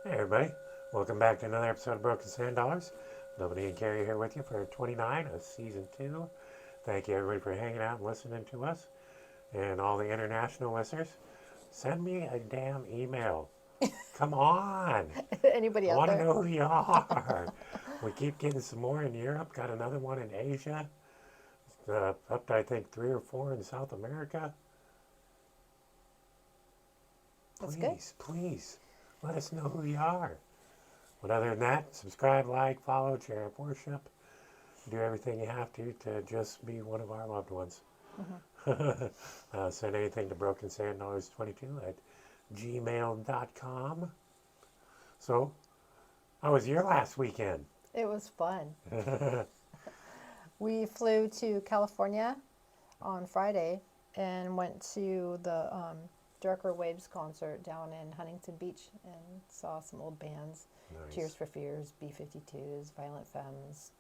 Hey everybody, welcome back to another episode of Broken Sand Dollars. Nobody and Kari here with you for 29 of season 2. Thank you everybody for hanging out and listening to us. And all the international listeners, send me a damn email. Come on! Anybody I out want to there? know who you are. We keep getting some more in Europe, got another one in Asia, up to I think 3 or 4 in South America. That's good. Please, please, let us know who you are. But other than that, subscribe, like, follow, share, worship. Do everything you have to just be one of our loved ones. Hmm. Send anything to brokensanddollars22 at gmail.com. So, how was your last weekend? It was fun. We flew to California on Friday and went to the Darker Waves concert down in Huntington Beach and saw some old bands. Tears Nice. for Fears, B-52s, Violent Femmes,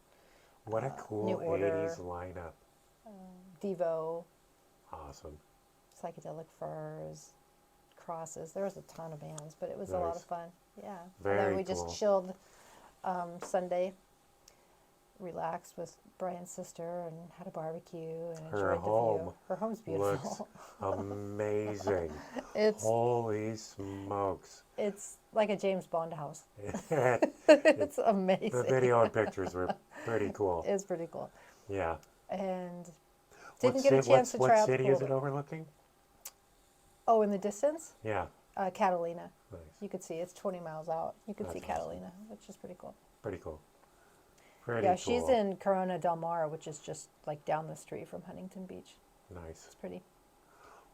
What a New cool 80s Order, lineup. Devo, Awesome. Psychedelic Furs, Crosses. There was a ton of bands, but it was a lot of Nice. fun. Yeah. And then Very we just cool. chilled Sunday, relaxed with Brian's sister and had a barbecue and Her enjoyed the view. home Her home's looks beautiful. amazing. it's Holy smokes. it's like a James Bond house. The It's amazing. video and pictures were pretty cool. It's pretty cool. Yeah. And What, didn't get a chance to what try out the city pool. is it overlooking? Oh, in the distance, Yeah. Catalina. Nice. You could see it's 20 miles out. You could That's see awesome. Catalina, which is pretty cool. Pretty cool. Pretty Yeah, she's cool. in Corona del Mar, which is just like down the street from Huntington Beach. Nice. It's pretty.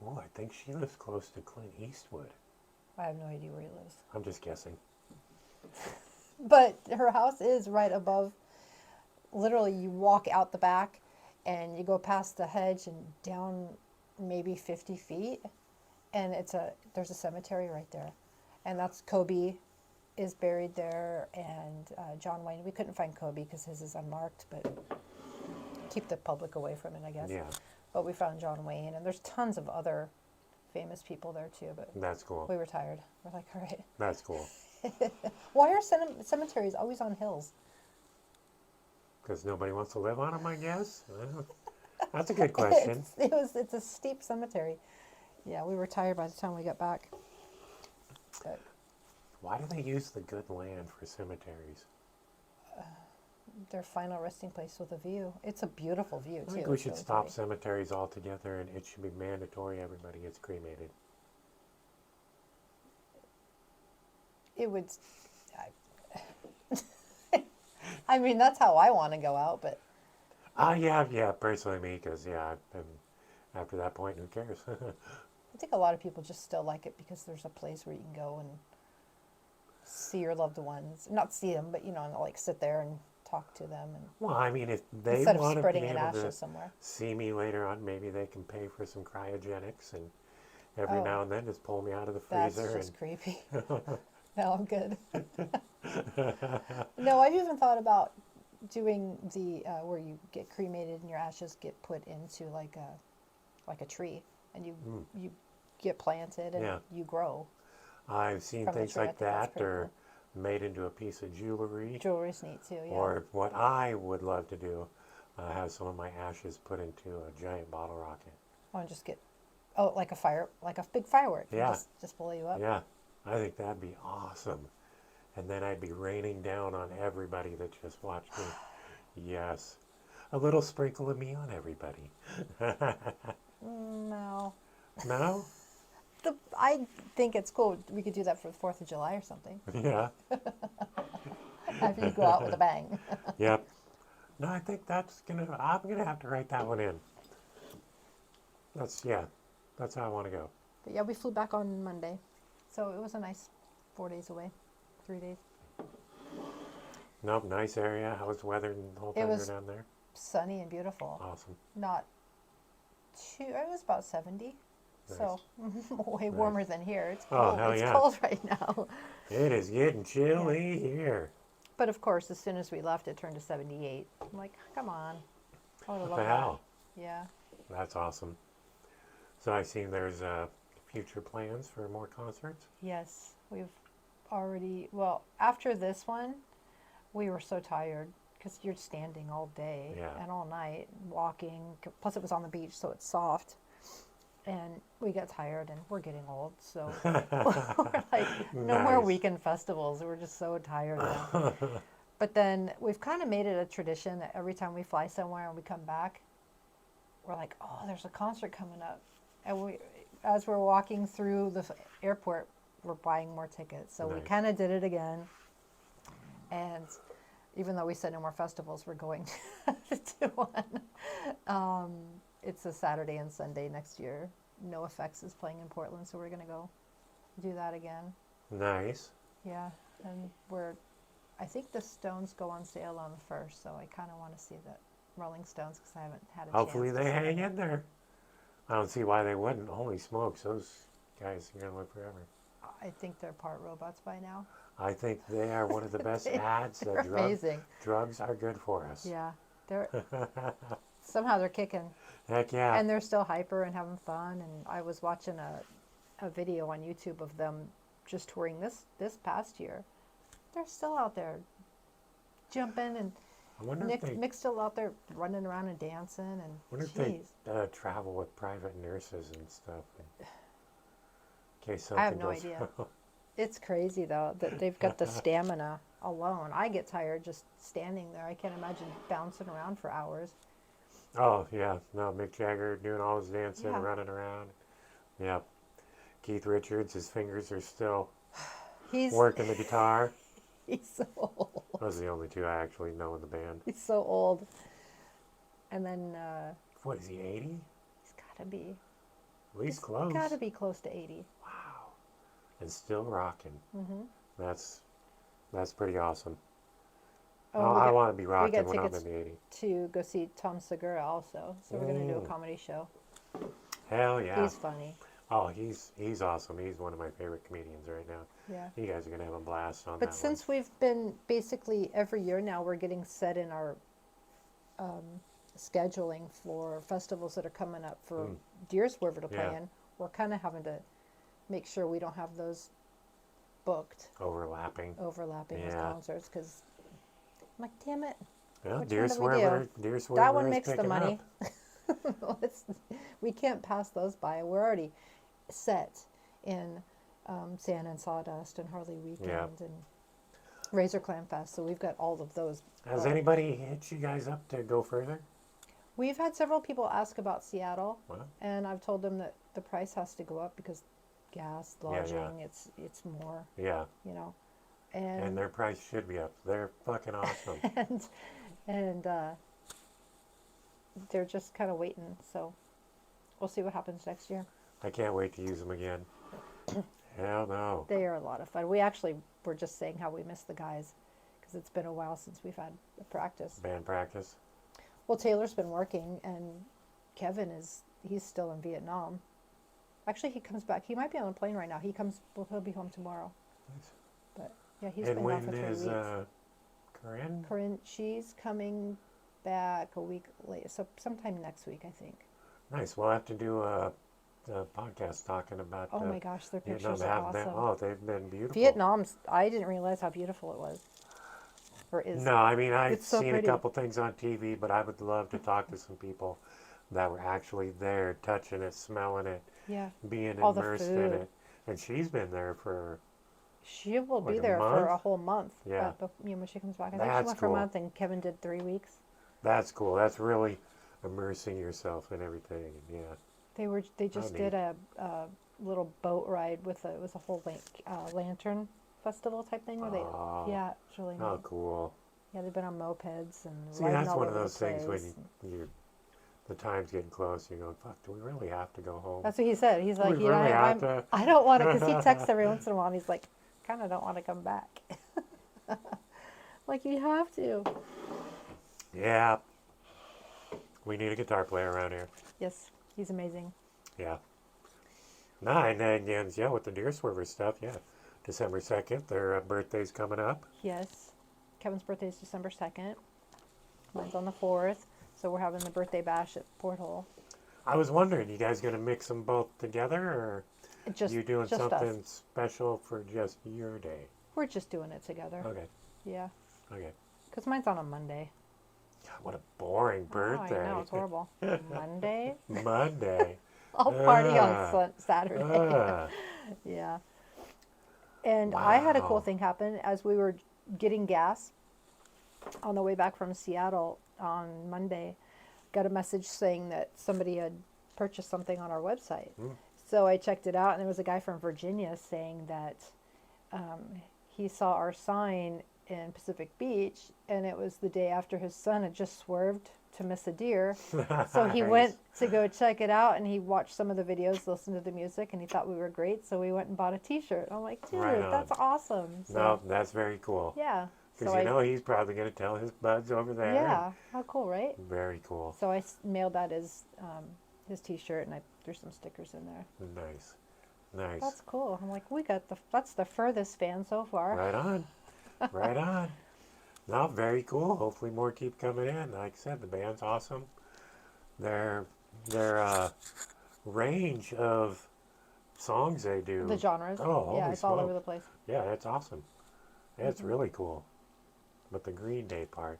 Oh, I think she lives close to Clint Eastwood. I have no idea where he lives. I'm just guessing. But her house is right above. Literally, you walk out the back and you go past the hedge and down maybe 50 feet. And there's a cemetery right there. And that's Kobe is buried there, and John Wayne. We couldn't find Kobe because his is unmarked, but keep the public away from it, I guess. Yeah, But we found John Wayne, and there's tons of other famous people there too. But that's cool. we were tired. We're like, all right. That's cool. Why are cemeteries always on hills? Because nobody wants to live on them, I guess. That's a good question. It's a steep cemetery. Yeah, we were tired by the time we got back. But Why do they use the good land for cemeteries? their final resting place with a view. It's a beautiful view I too. think we It's should really stop pretty. cemeteries altogether, and it should be mandatory everybody gets cremated. It would. I mean, that's how I want to go out, but Yeah, personally me, because, yeah, after that point, who cares? I think a lot of people just still like it because there's a place where you can go and see your loved ones. Not see them, but and like sit there and talk to them, and Well, I mean, if they instead of want to spreading be in able to ashes somewhere. see me later on, maybe they can pay for some cryogenics, and every Oh, now and then just pull me out of the that's freezer. just creepy. No, I'm good. No, I've even thought about doing the where you get cremated and your ashes get put into like a tree, and Mm, you get planted and yeah, you grow I've seen from the things tree. I like think that's that, pretty or cool. made into a piece of jewelry, Jewelry's neat too, yeah. or what I would love to do, have some of my ashes put into a giant bottle rocket. Oh, and just get like a fire, like a big firework, and Yeah, just blow you up. yeah, I think that'd be awesome. And then I'd be raining down on everybody that just watched me. Yes, a little sprinkle of me on everybody. No, No? I think it's cool. We could do that for the 4th of July or something. Yeah. After you go out with a bang. Yep. No, I think I'm gonna have to write that one in. Yeah, that's how I want to go. But yeah, we flew back on Monday, so it was a nice 4 days away, 3 days. Nope, nice area. How was the weather the whole It time you were was down there? sunny and beautiful. Awesome. Not too. It was about 70, Nice. so way Nice. warmer than here. It's Oh, cold. hell It's yeah. cold right now. It is getting Yeah. chilly here. But of course, as soon as we left, it turned to 78. I'm like, come on. I would have What the loved that. hell? Yeah. That's awesome. So I see there's future plans for more concerts. Yes. We've already, well, after this one, we were so tired because you're standing all day Yeah. and all night, walking. Plus, it was on the beach, so it's soft. And we got tired, and we're getting old, so we're like, no more Nice. weekend festivals. We're just so tired now. But then we've kind of made it a tradition that every time we fly somewhere and we come back, we're like, oh, there's a concert coming up. And as we're walking through the airport, we're buying more tickets. So we Nice. kind of did it again. And even though we said no more festivals, we're going to one. It's a Saturday and Sunday next year. No Effects is playing in Portland, so we're going to go do that again. Nice. Yeah, and I think the Stones go on sale on the 1st, so I kind of want to see the Rolling Stones because I haven't had a Hopefully chance they to see hang them. in there. I don't see why they wouldn't. Holy smokes, those guys are going to live forever. I think they're part robots by now. I think they are one of the best ads They're that amazing. drugs are good for us. Yeah, they're somehow they're kicking, Heck yeah. and they're still hyper and having fun. And I was watching a video on YouTube of them just touring this past year. They're still out there jumping, and I wonder if they, Nick's still out there running around and dancing. And wonder if jeez, they travel with private nurses and stuff in case something I have no goes idea. wrong. It's crazy though that they've got the stamina alone. I get tired just standing there. I can't imagine bouncing around for hours. Oh, yeah. No, Mick Jagger doing all his dancing, Yeah. running around. Yeah. Keith Richards, his fingers are still He's working the guitar. he's so old. Those are the only two I actually know in the band. He's so old. And then What is he, 80? he's gotta be At least close. gotta be close to 80. Wow. And still rocking. Mm-hmm. That's pretty awesome. Oh, I want to be got rocking when I'm in tickets the 80s. to go see Tom Segura also. So we're gonna do a Mm. comedy show. Hell yeah. He's funny. Oh, he's awesome. He's one of my favorite comedians right now. Yeah. You guys are going to have a blast on But that since we've been basically every year now, we're getting set in our scheduling for festivals that are coming up for Mm. Deer Swerver to play Yeah. in. We're kind of having to make sure we don't have those booked one. Overlapping. overlapping with Yeah. concerts because I'm like, damn it, Well, Which Deer one do we Swerver, do? Deer Swerver that one is makes the picking money. up. We can't pass those by. We're already set in Sand and Sawdust and Harley Weekend and Razor Clan Fest, so we've got all of those. Has booked. anybody hit you guys up to go further? We've had several people ask about Seattle, Well, and I've told them that the price has to go up because gas, Yeah, lodging, yeah. it's more, yeah. and And their price should be up. They're fucking awesome. and they're just kind of waiting. So we'll see what happens next year. I can't wait to use them again. Hell no. They are a lot of fun. We actually were just saying how we miss the guys because it's been a while since we've had a practice. Band practice. Well, Taylor's been working, and he's still in Vietnam. Actually, he comes back. He might be on a plane right now. He'll be home tomorrow. Nice. But yeah, he's And been gone when for 3 is weeks. Corinne? Corinne, she's coming back a week later, so sometime next week, I think. Nice. We'll have to do a podcast talking about Oh my gosh, their Vietnam. pictures are awesome. They've been beautiful. Vietnam's, I didn't realize how beautiful it was. Or is. No, I mean, I've It's so seen pretty. a couple things on TV, but I would love to talk to some people that were actually there, touching it, smelling it, Yeah. being All the immersed in food. it. And she's been there for, She will be Like a there for month? a whole month. Yeah. When she comes back. I think she That's went for a cool. month and Kevin did 3 weeks. that's cool. That's really immersing yourself in everything. Yeah. They just neat. did a little boat ride it was a whole lantern festival type thing where Oh. yeah, it's really neat. Oh, cool. Yeah, they've been on mopeds and See, riding that's all one of over those the things when place. the time's getting close. You're going, fuck, do we really have to go home? That's what he said. He's like, we really have to. I don't want to, because he texts every once in a while and he's like, kind of don't want to come back. Like, you have to. Yeah. We need a guitar player around here. Yes, he's amazing. Yeah. Nah, and then, yeah, with the Deer Swerver stuff, yeah. December 2nd, their birthday's coming up. Yes. Kevin's birthday is December 2nd. Mine's on the 4th. So we're having the birthday bash at Porthole. I was wondering, you guys going to mix them both together, or Just, you doing just something us. special for just your day? We're just doing it together. Okay. Yeah. Okay. Because mine's on a Monday. God, what a boring birthday. Oh, I know, it's horrible. Monday? Monday. I'll party on Ah, Saturday. ah, Yeah. And I had a cool wow. thing happen as we were getting gas on the way back from Seattle on Monday. Got a message saying that somebody had purchased something on our website. Mm. So I checked it out, and there was a guy from Virginia saying that he saw our sign in Pacific Beach, and it was the day after his son had just swerved to miss a deer. So he went Nice. to go check it out, and he watched some of the videos, listened to the music, and he thought we were great. So we went and bought a T-shirt. I'm like, dude, Right on. that's awesome. So No, that's very cool. yeah, Because so you I know he's probably going to tell his buds over there. yeah, how cool, right? Very cool. So I mailed that as his T-shirt, and I threw some stickers in there. Nice. Nice. That's cool. I'm like, we got that's the furthest fan so far. Right on. Right on. No, very cool. Hopefully more keep coming in. Like I said, the band's awesome. Their range of songs they do. The genres. Oh, Yeah, holy it's all over smoke. the place. Yeah, that's awesome. That's really cool. But the Green Day part,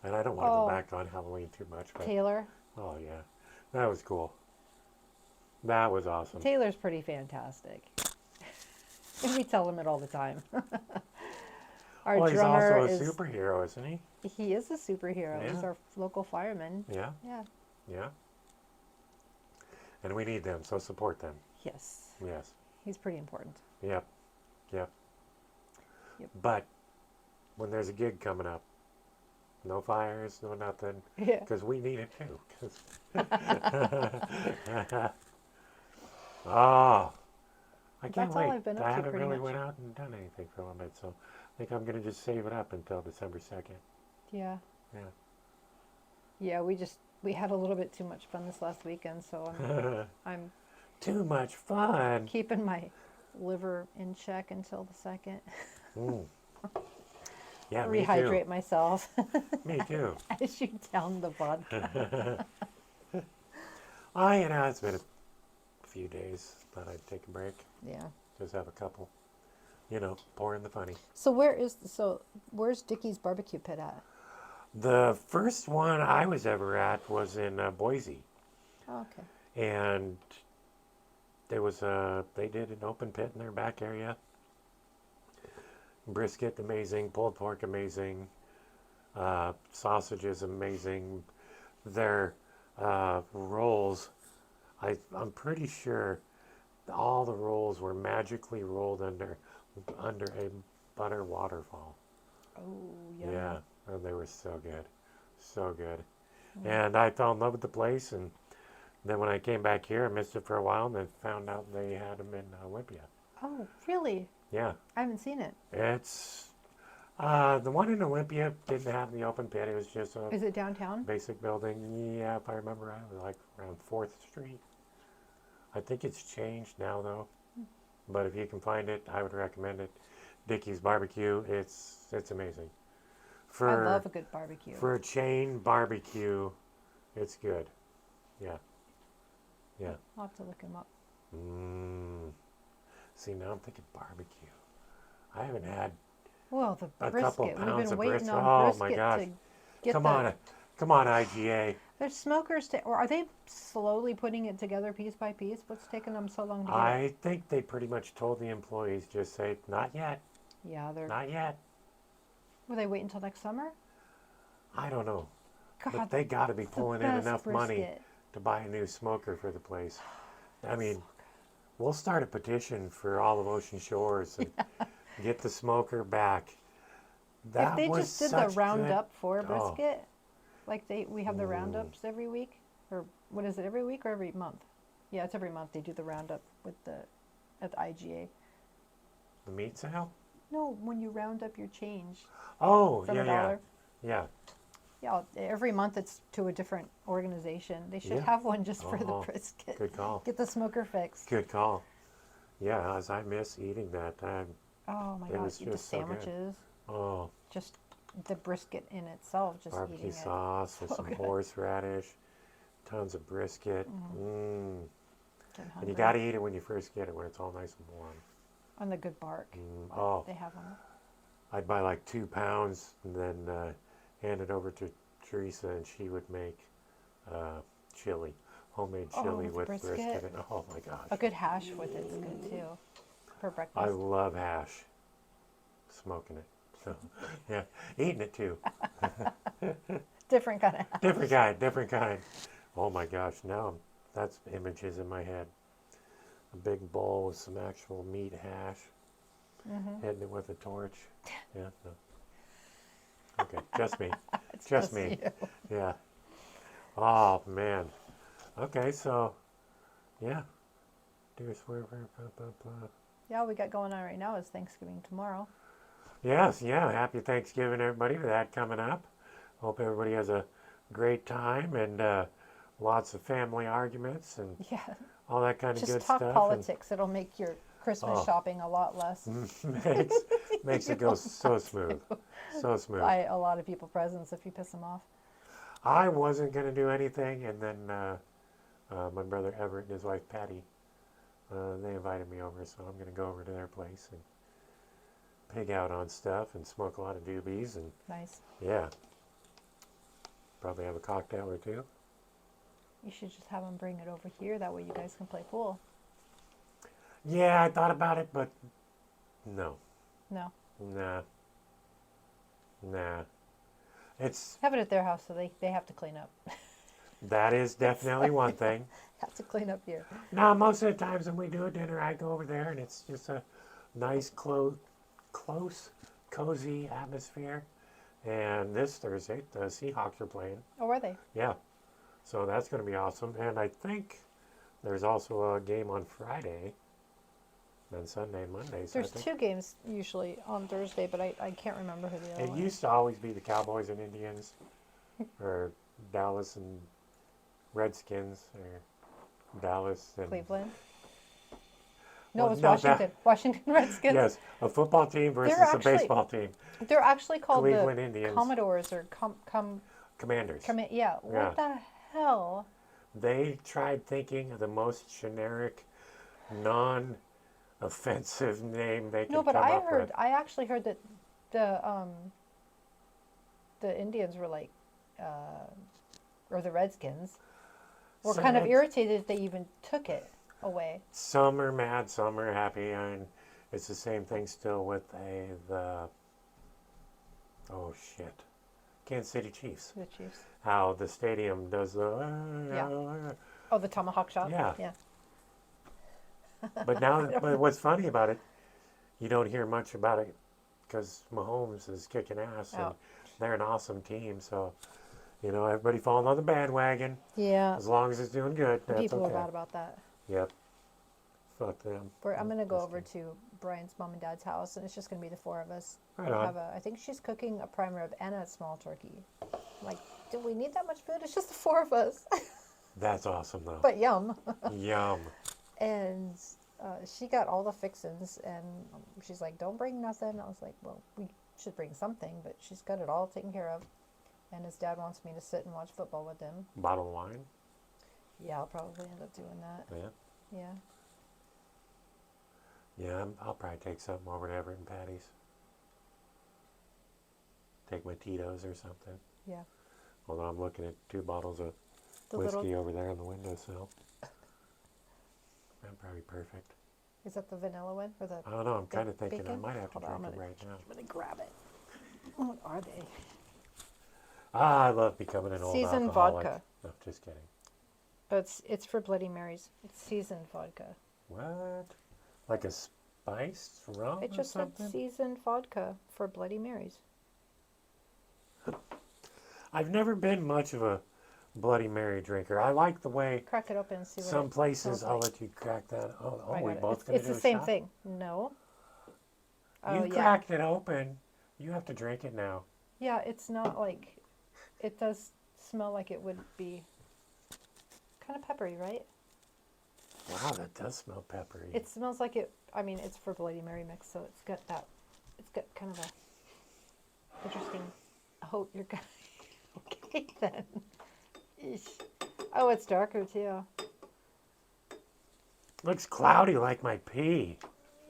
and I don't want to go Oh. back on Halloween too much, but Taylor. oh yeah, that was cool. That was awesome. Taylor's pretty fantastic. And we tell him it all the time. Our Well, he's drummer also a is superhero, isn't he? he is a superhero. He's Yeah. our local fireman. Yeah, Yeah. yeah. And we need them, so support them. Yes. Yes. He's pretty important. Yep. Yep. Yep. But when there's a gig coming up, no fires, no nothing, Yeah. because we need it too. Oh, I can't That's all wait. I've been up I to haven't pretty really much. went out and done anything for a little bit, so I think I'm gonna just save it up until December 2nd. Yeah. Yeah. Yeah, we had a little bit too much fun this last weekend, so I'm Too much fun. keeping my liver in check until the 2nd. Mm. Yeah, me Rehydrate myself too. Me too. as you down the vodka. It's been a few days. Thought I'd take a break. Yeah. Just have a couple. Pour in the funny. So where's Dickie's barbecue pit at? The first one I was ever at was in Boise, Oh, okay. and they did an open pit in their back area. Brisket amazing, pulled pork amazing, sausages amazing. Their rolls, I'm pretty sure all the rolls were magically rolled under a butter waterfall. Oh, Yeah, and they were so good, so good. And I fell in love with the place, and then when I came back here, I missed it for a while, and then found out they had them in Olympia. Oh, really? Yeah, I haven't seen it. it's the one in Olympia didn't have the open pit. It was just a Is it downtown? basic building. Yeah, if I remember right, it was like around 4th Street. I think it's changed now though. But if you can find it, I would recommend it. Dickie's Barbecue, it's amazing. I love a good barbecue. For a chain barbecue, it's good. Yeah. Yeah. I'll have to look him up. See, now I'm thinking barbecue. I haven't had Well, the a brisket. couple We've pounds been of waiting brisket. on Oh brisket my gosh. to get Come on, IGA. There's smokers, or are they slowly putting it together piece by piece? What's taking them so long to get it? I think they pretty much told the employees, just say, not yet, Yeah, not yet. Will they wait until next summer? I don't know. God, But they got to be it's the pulling in best enough money brisket. to buy a new smoker for the place. I mean, we'll start a petition for all of Ocean Shores and get the smoker back. That If they was just did the such good- roundup for Oh. brisket, like we have the roundups every week, or what is it, every week or every month? Yeah, it's every month they do the roundup at the IGA. The meat sale? No, when you round up your change, Oh, $7. yeah. Yeah, every month it's to a different organization. They should Yeah. have one just for the Oh, brisket. Good call. Get the smoker fixed. Good call. Yeah, as I miss eating that. Oh my It God, was eat the just so good. sandwiches. Oh, Just the brisket in itself, just barbecue eating it. sauce with So some good. horseradish, tons of brisket. Getting And hungry. you got to eat it when you first get it, when it's all nice and warm. On the good bark. Oh, They have on it. I'd buy like 2 pounds and then hand it over to Teresa, and she would make chili, homemade chili with with brisket. brisket. And oh my gosh, A good hash with it's good too for I breakfast. love hash. Smoking it, so yeah, eating it too. Different kind of hash. Different kind, different kind. Oh my gosh, now that's images in my head. A big bowl with some actual meat hash, hitting it with a torch. Yeah, no. Okay, just me. It's Just me. you. Yeah. Oh man. Okay, so yeah. Dear swerver, blah blah blah. Yeah, all we got going on right now is Thanksgiving tomorrow. Yes, yeah. Happy Thanksgiving, everybody, for that coming up. Hope everybody has a great time and lots of family arguments and Yeah, all that kind of just good talk stuff. politics. It'll make your Christmas Oh. shopping a lot less. And makes it go so smooth. So smooth. Buy a lot of people presents if you piss them off. I wasn't going to do anything, and then my brother Everett and his wife Patty, they invited me over, so I'm going to go over to their place and pig out on stuff and smoke a lot of doobies, and Nice. yeah, probably have a cocktail or two. You should just have them bring it over here. That way you guys can play pool. Yeah, I thought about it, but no, No, nah. It's have it at their house so they have to cleen up. that is definitely one thing. Have to clean up here. Now, most of the times when we do a dinner, I go over there, and it's just a nice, close, cozy atmosphere. And this Thursday, the Seahawks are playing. Oh, are they? Yeah, so that's going to be awesome. And I think there's also a game on Friday, then Sunday and Monday. So There's two games usually on Thursday, but I can't remember who the other It one is. used to always be the Cowboys and Indians, or Dallas and Redskins, or Dallas and Cleveland. No, Well, it was no, Washington. Washington Redskins. Yes, a football team versus They're a actually- baseball team. They're actually called Cleveland the Indians. Commodores or Commanders. yeah. Yeah. What the hell? They tried thinking of the most generic, non-offensive name they could No, but come I up heard. with. I actually heard that the Indians were like, or the Redskins were So kind of it's- irritated they even took it away. Some are mad, some are happy, and it's the same thing still with oh shit, Kansas City Chiefs. The Chiefs. How the stadium does the Oh, the tomahawk shot. Yeah. Yeah. But now, but what's funny about it, you don't hear much about it because Mahomes is kicking ass and Oh. they're an awesome team. So, everybody falling on the bandwagon Yeah. as long as it's doing good. That's People okay. are bad about that. Yep. Fuck them. I'm gonna go Just over kidding. to Brian's mom and dad's house, and it's just gonna be the four of us. Right We'll on. I think she's cooking a prime rib and a small turkey. I'm like, do we need that much food? It's just the four of us. That's awesome though. But yum. Yum. And she got all the fixins, and she's like, don't bring nothing. I was like, well, we should bring something, but she's got it all taken care of. And his dad wants me to sit and watch football with him. Bottle of wine. Yeah, I'll probably end up doing that. Yeah. Yeah. Yeah, I'll probably take something over to Everett and Patty's. Take my Tito's or something. Yeah. Although I'm looking at 2 bottles of The whiskey little, over there on the windowsill. That'd probably be perfect. is that the vanilla one or the? I don't know. I'm kind of thinking I bacon? might have to Hold on, drink I'm it gonna- right now. I'm gonna grab it. What are they? I love becoming an old Seasoned alcoholic. vodka. No, just kidding. Oh, it's for Bloody Marys. It's seasoned vodka. What? Like a spiced rum It or just said something? seasoned vodka for Bloody Marys. I've never been much of a Bloody Mary drinker. I like the way Crack it open and see what some it places smells I'll like. let you crack that. Oh, I we got it. both gonna It's do the a same shot? thing. No. Oh You yeah. cracked it open. You have to drink it now. Yeah, it's not like. It does smell like it would be. Kind of peppery, right? Wow, that does smell peppery. It smells like it. I mean, it's for Bloody Mary mix, so it's got that. It's got kind of a interesting. Oh, you're gonna. Okay then. Eesh. Oh, it's darker too. Looks cloudy like my pee.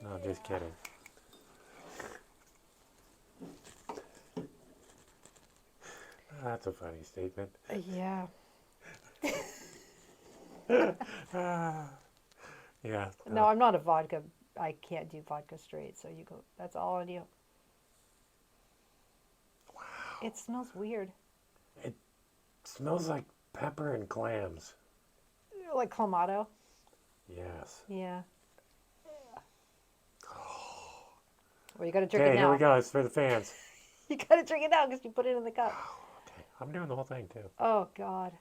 No, just kidding. That's a funny statement. Yeah. Ah, yeah. No, I'm not a vodka. I can't do vodka straight. So you go. That's all on you. It smells weird, It smells like pepper and clams. like clamato. Yes. Yeah. Well, you got to drink it Okay, here we now. go. It's for the fans. You got to drink it now because you put it in the cup. Okay, I'm doing the whole thing too. Oh God.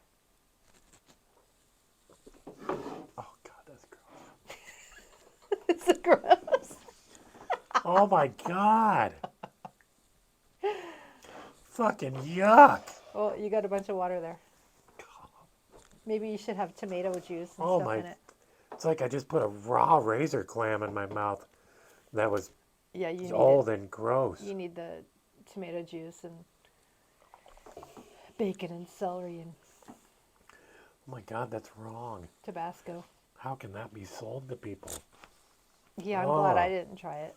Oh God, that's gross. It's gross. Oh my God. Fucking yuck. Well, you got a bunch of water there. Maybe you should have tomato juice and Oh stuff my. in it. It's like I just put a raw razor clam in my mouth. That was Yeah, you need it. old and gross. You need the tomato juice and bacon and celery and Oh my God, that's wrong. Tabasco. How can that be sold to people? Yeah, I'm glad I Oh. didn't try it.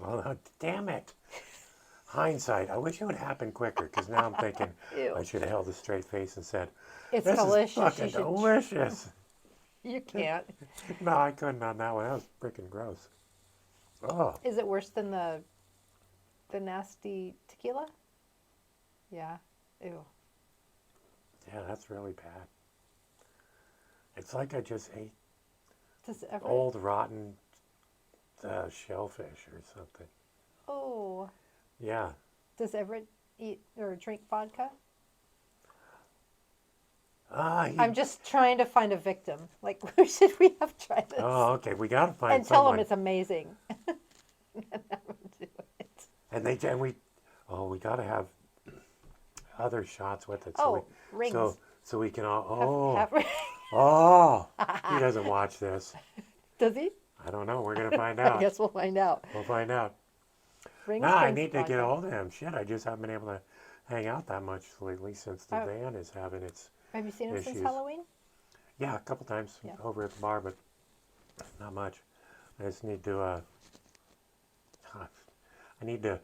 Oh, damn it. Hindsight. I wish it would happen quicker because now I'm thinking Ew. I should have held a straight face and said, It's this delicious. is fucking You should. delicious. You can't. No, I couldn't on that one. That was freaking gross. Oh, Is it worse than the nasty tequila? Yeah. Ew. yeah, that's really bad. It's like I just ate Does it ever? old rotten shellfish or something. Oh. Yeah. Does Everett eat or drink vodka? He, I'm just trying to find a victim. Like, who should we have tried this? oh, okay. We got to find And tell someone. them it's amazing. And have them do it. And we got to have other shots with it. So Oh, we, rings. so we can all. Have Oh, he doesn't watch this. Does he? I don't know. We're gonna find I out. guess we'll find out. We'll find out. Rings Nah, I drinks need to vodka. get a hold of him. Shit, I just haven't been able to hang out that much lately since the Oh. van is having its Have you seen him since issues. Halloween? Yeah, a couple times Yeah. over at the bar, but not much. I just need to I need to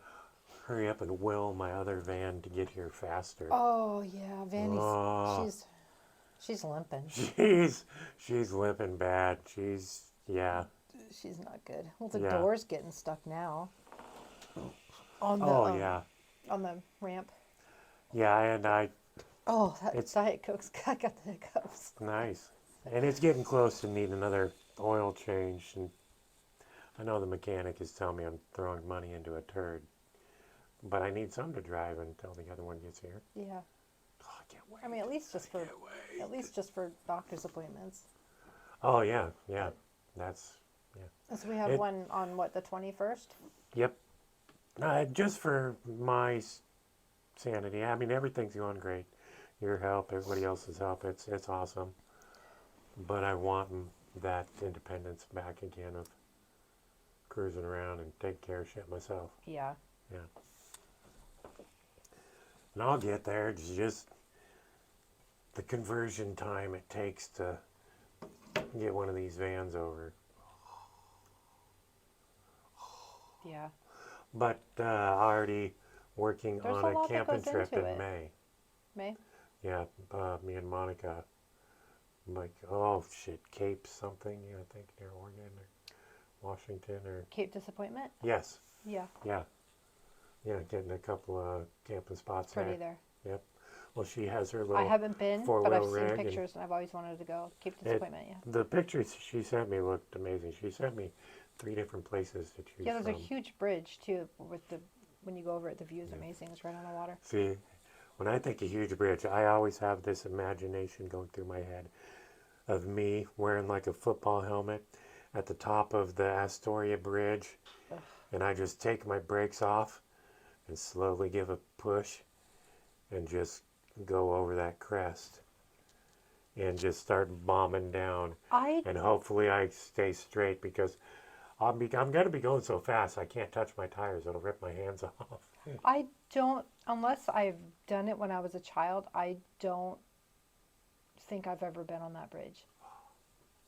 hurry up and will my other van to get here faster. Oh yeah, Vanny's. Oh. She's limping. She's limping bad. Yeah. She's not good. Well, the Yeah. door's getting stuck now. On the Yeah. on the ramp. Yeah, and Oh, that It's- Diet Coke's I got the hiccups. nice. And it's getting close to needing another oil change. And I know the mechanic is telling me I'm throwing money into a turd. But I need some to drive until the other one gets here. Yeah. Oh, I can't wait. I mean, at least just for doctor's appointments. Oh, yeah. That's, So we have It- one on what, the 21st? yep. Just for my sanity. I mean, everything's going great. Your help, everybody else's help. It's awesome. But I want that independence back again of cruising around and taking care of shit myself. Yeah. Yeah. And I'll get there. It's just the conversion time it takes to get one of these vans over. Yeah. But already working There's on a a lot that camping goes trip into in it. May. May? Yeah, me and Monica. Like, oh shit, Cape something, I think near Oregon or Washington or. Cape Disappointment? Yes, Yeah. yeah. Getting a couple of camping spots Pretty there. there. Well, she has her little. I haven't been, but I've four-wheel seen rig and- pictures and I've always wanted to go. Cape Disappointment, yeah. The pictures she sent me looked amazing. She sent me 3 different places to choose Yeah, there's from. a huge bridge too with when you go over it, the view is amazing. It's right on the water. See, when I think of huge bridge, I always have this imagination going through my head of me wearing like a football helmet at the top of the Astoria Bridge, Ugh. and I just take my brakes off and slowly give a push and just go over that crest and just start bombing down. And hopefully I stay straight because I'm going to be going so fast I can't touch my tires. It'll rip my hands off. I don't, unless I've done it when I was a child, I don't think I've ever been on that bridge.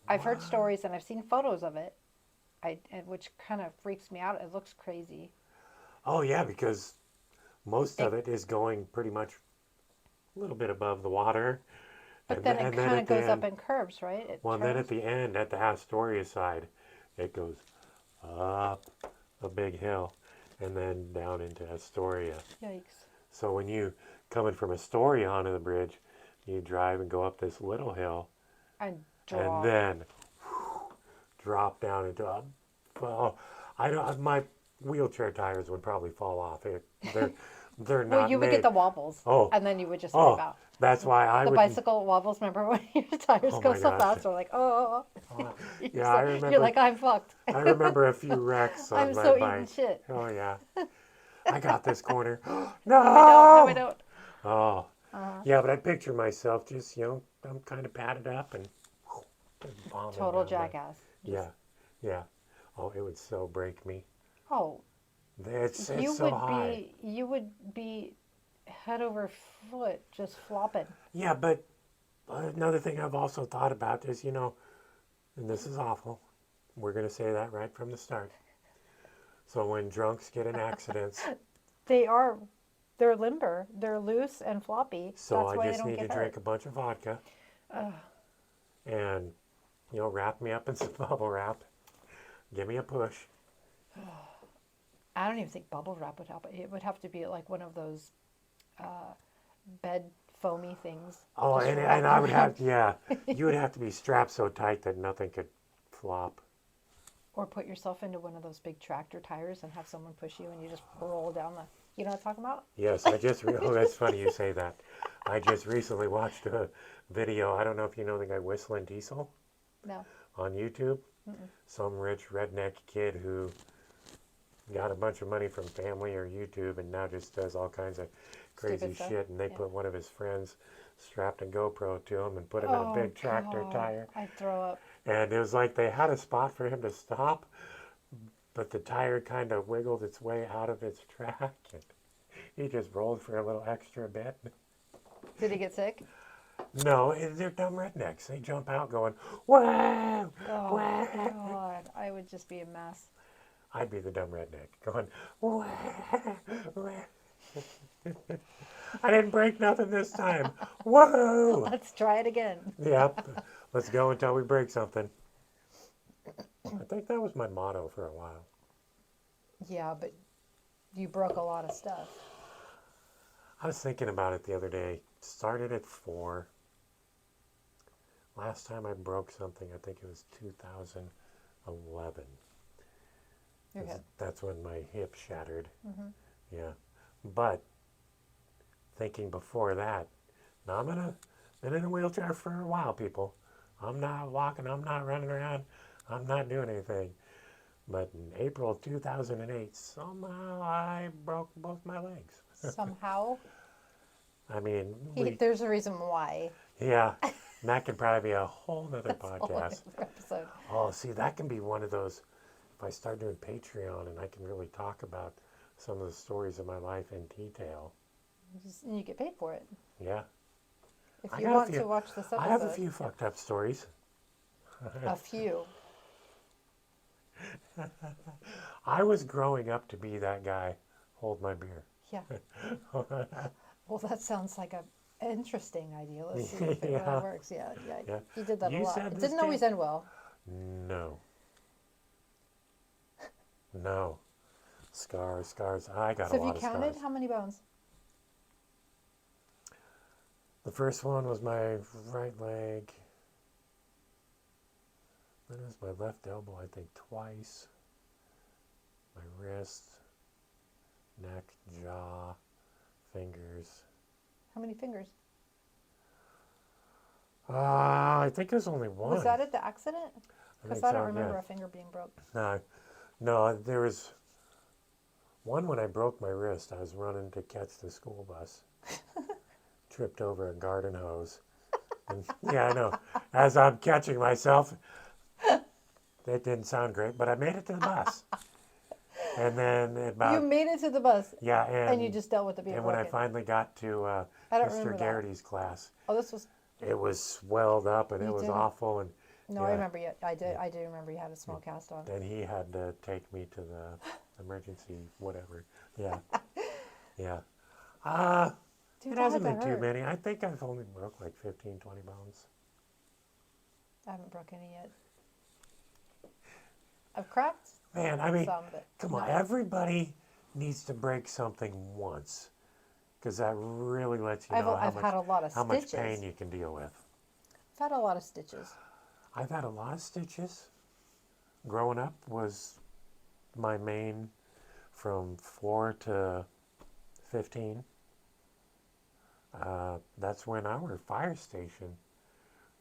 I've heard stories and I've seen photos of it, which kind of freaks me out. It looks crazy. Oh yeah, because most of it is going pretty much a little bit above the water. But then it And then kind of at the goes up end, in curves, right? It well, and then at turns. the end, at the Astoria side, it goes up a big hill and then down into Astoria. Yikes. So when you coming from Astoria onto the bridge, you drive and go up this little hill And and drop. then drop down into a, well, I don't, my wheelchair tires would probably fall off. They're Well, not you would get made. the wobbles, Oh, and then you would just wipe oh, out. that's why I The wouldn't. bicycle wobbles, remember when your tires Oh go my so gosh. fast? We're like, oh, Oh, you're, yeah, I so, you're remember. like, I'm fucked. I remember a few wrecks on I'm my so eating bike. shit. Oh yeah, I got this corner. No, I don't. No, I No. don't. Oh, Uh-huh. yeah, but I picture myself just, I'm kind of padded up and just bombing Total down jackass. yeah, yeah. Oh, it would so break me. Oh, It's so high. you would be head over foot just flopping. Yeah, but another thing I've also thought about is, and this is awful. We're going to say that right from the start. So when drunks get in accidents, They are, they're limber, they're loose and floppy. so That's I why they just don't need to get drink hurt. a bunch of vodka Ugh. and, wrap me up in some bubble wrap. Give me a push. I don't even think bubble wrap would help. It would have to be like one of those bed foamy things. Oh, Just and wrap I you would around. have, yeah, you would have to be strapped so tight that nothing could flop. Or put yourself into one of those big tractor tires and have someone push you and you just roll down the. You know what I'm talking about? Yes, oh, that's funny you say that. I just recently watched a video. I don't know if you know the guy Whistling Diesel No. on YouTube. Mm-mm. Some rich redneck kid who got a bunch of money from family or YouTube and now just does all kinds of crazy Stupid stuff. shit. And they Yeah. put one of his friends strapped a GoPro to him and put him in a Oh big tractor God, tire. I'd throw up. And it was like they had a spot for him to stop, but the tire kind of wiggled its way out of its track. And he just rolled for a little extra bit. Did he get sick? No, they're dumb rednecks. They jump out going, whoa, Oh whoa. God, I would just be a mess. I'd be the dumb redneck going, whoa, whoa. I didn't break nothing this time. Whoa. Let's try it again. Yep. Let's go until we break something. I think that was my motto for a while. Yeah, but you broke a lot of stuff. I was thinking about it the other day. Started at 4. Last time I broke something, I think it was 2011. Your hip. That's when my hip shattered. Mm-hmm. Yeah. But thinking before that, now been in a wheelchair for a while, people. I'm not walking, I'm not running around, I'm not doing anything. But in April of 2008, somehow I broke both my legs. Somehow, I mean, there's a reason why. yeah, and that could probably be a whole nother That's a whole podcast. other episode. Oh, see, that can be one of those, if I start doing Patreon and I can really talk about some of the stories of my life in detail. And you get paid for it. Yeah. If I you got a want few- to watch this episode. I have a few fucked up stories. A few. I was growing up to be that guy. Hold my beer. Yeah. Well, that sounds like a interesting idea. Let's see if it Yeah. really works. Yeah, yeah. Yeah. You did that You a lot. said It this didn't always came- end well. No. No. Scars. I got So a have lot you of counted scars. how many bones? The first one was my right leg. Then it was my left elbow, I think, twice. My wrist, neck, jaw, fingers. How many fingers? I think it was only one. Was that at the accident? I Because think I don't so, remember yeah. a finger being broke. No, there was one when I broke my wrist. I was running to catch the school bus. Tripped over a garden hose. And, yeah, I know. As I'm catching myself, that didn't sound great, but I made it to the bus. And then You about, made it to the bus, yeah, and you just dealt with it being and when I broken. finally got to I don't Mr. remember that. Garrity's class, Oh, this was. it was swelled up and You it was didn't- awful. And No, yeah. I remember you. I do remember you had a small cast on. then he had to take me to the emergency, whatever. Yeah. Yeah. Dude, It that had hasn't to been too hurt. many. I think I've only broke like 15, 20 bones. I haven't broken any yet. I've cracked Man, I mean, some, but come on. not. Everybody needs to break something once, because that really lets you know I've had a lot of how much stitches. pain you can deal with. I've had a lot of stitches. I've had a lot of stitches. Growing up was my main from 4 to 15. That's when our fire station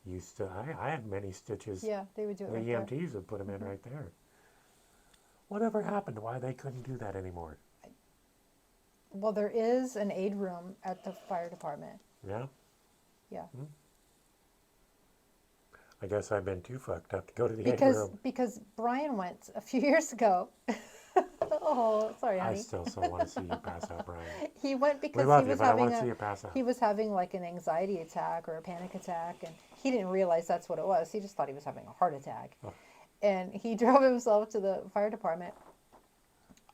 used to. I had many stitches. Yeah, they would do it The right there. EMTs would put them in right there. Whatever happened? Why they couldn't do that anymore? Well, there is an aid room at the fire department. Yeah. Yeah. I guess I've been too fucked up to go to the aid Because room. because Brian went a few years ago. Oh, sorry, I honey. still so want to see you pass out, Brian. He went We because love you, but I want to see you pass out. he was having like an anxiety attack or a panic attack, and he didn't realize that's what it was. He just thought he was having a heart attack. Oh. And he drove himself to the fire department.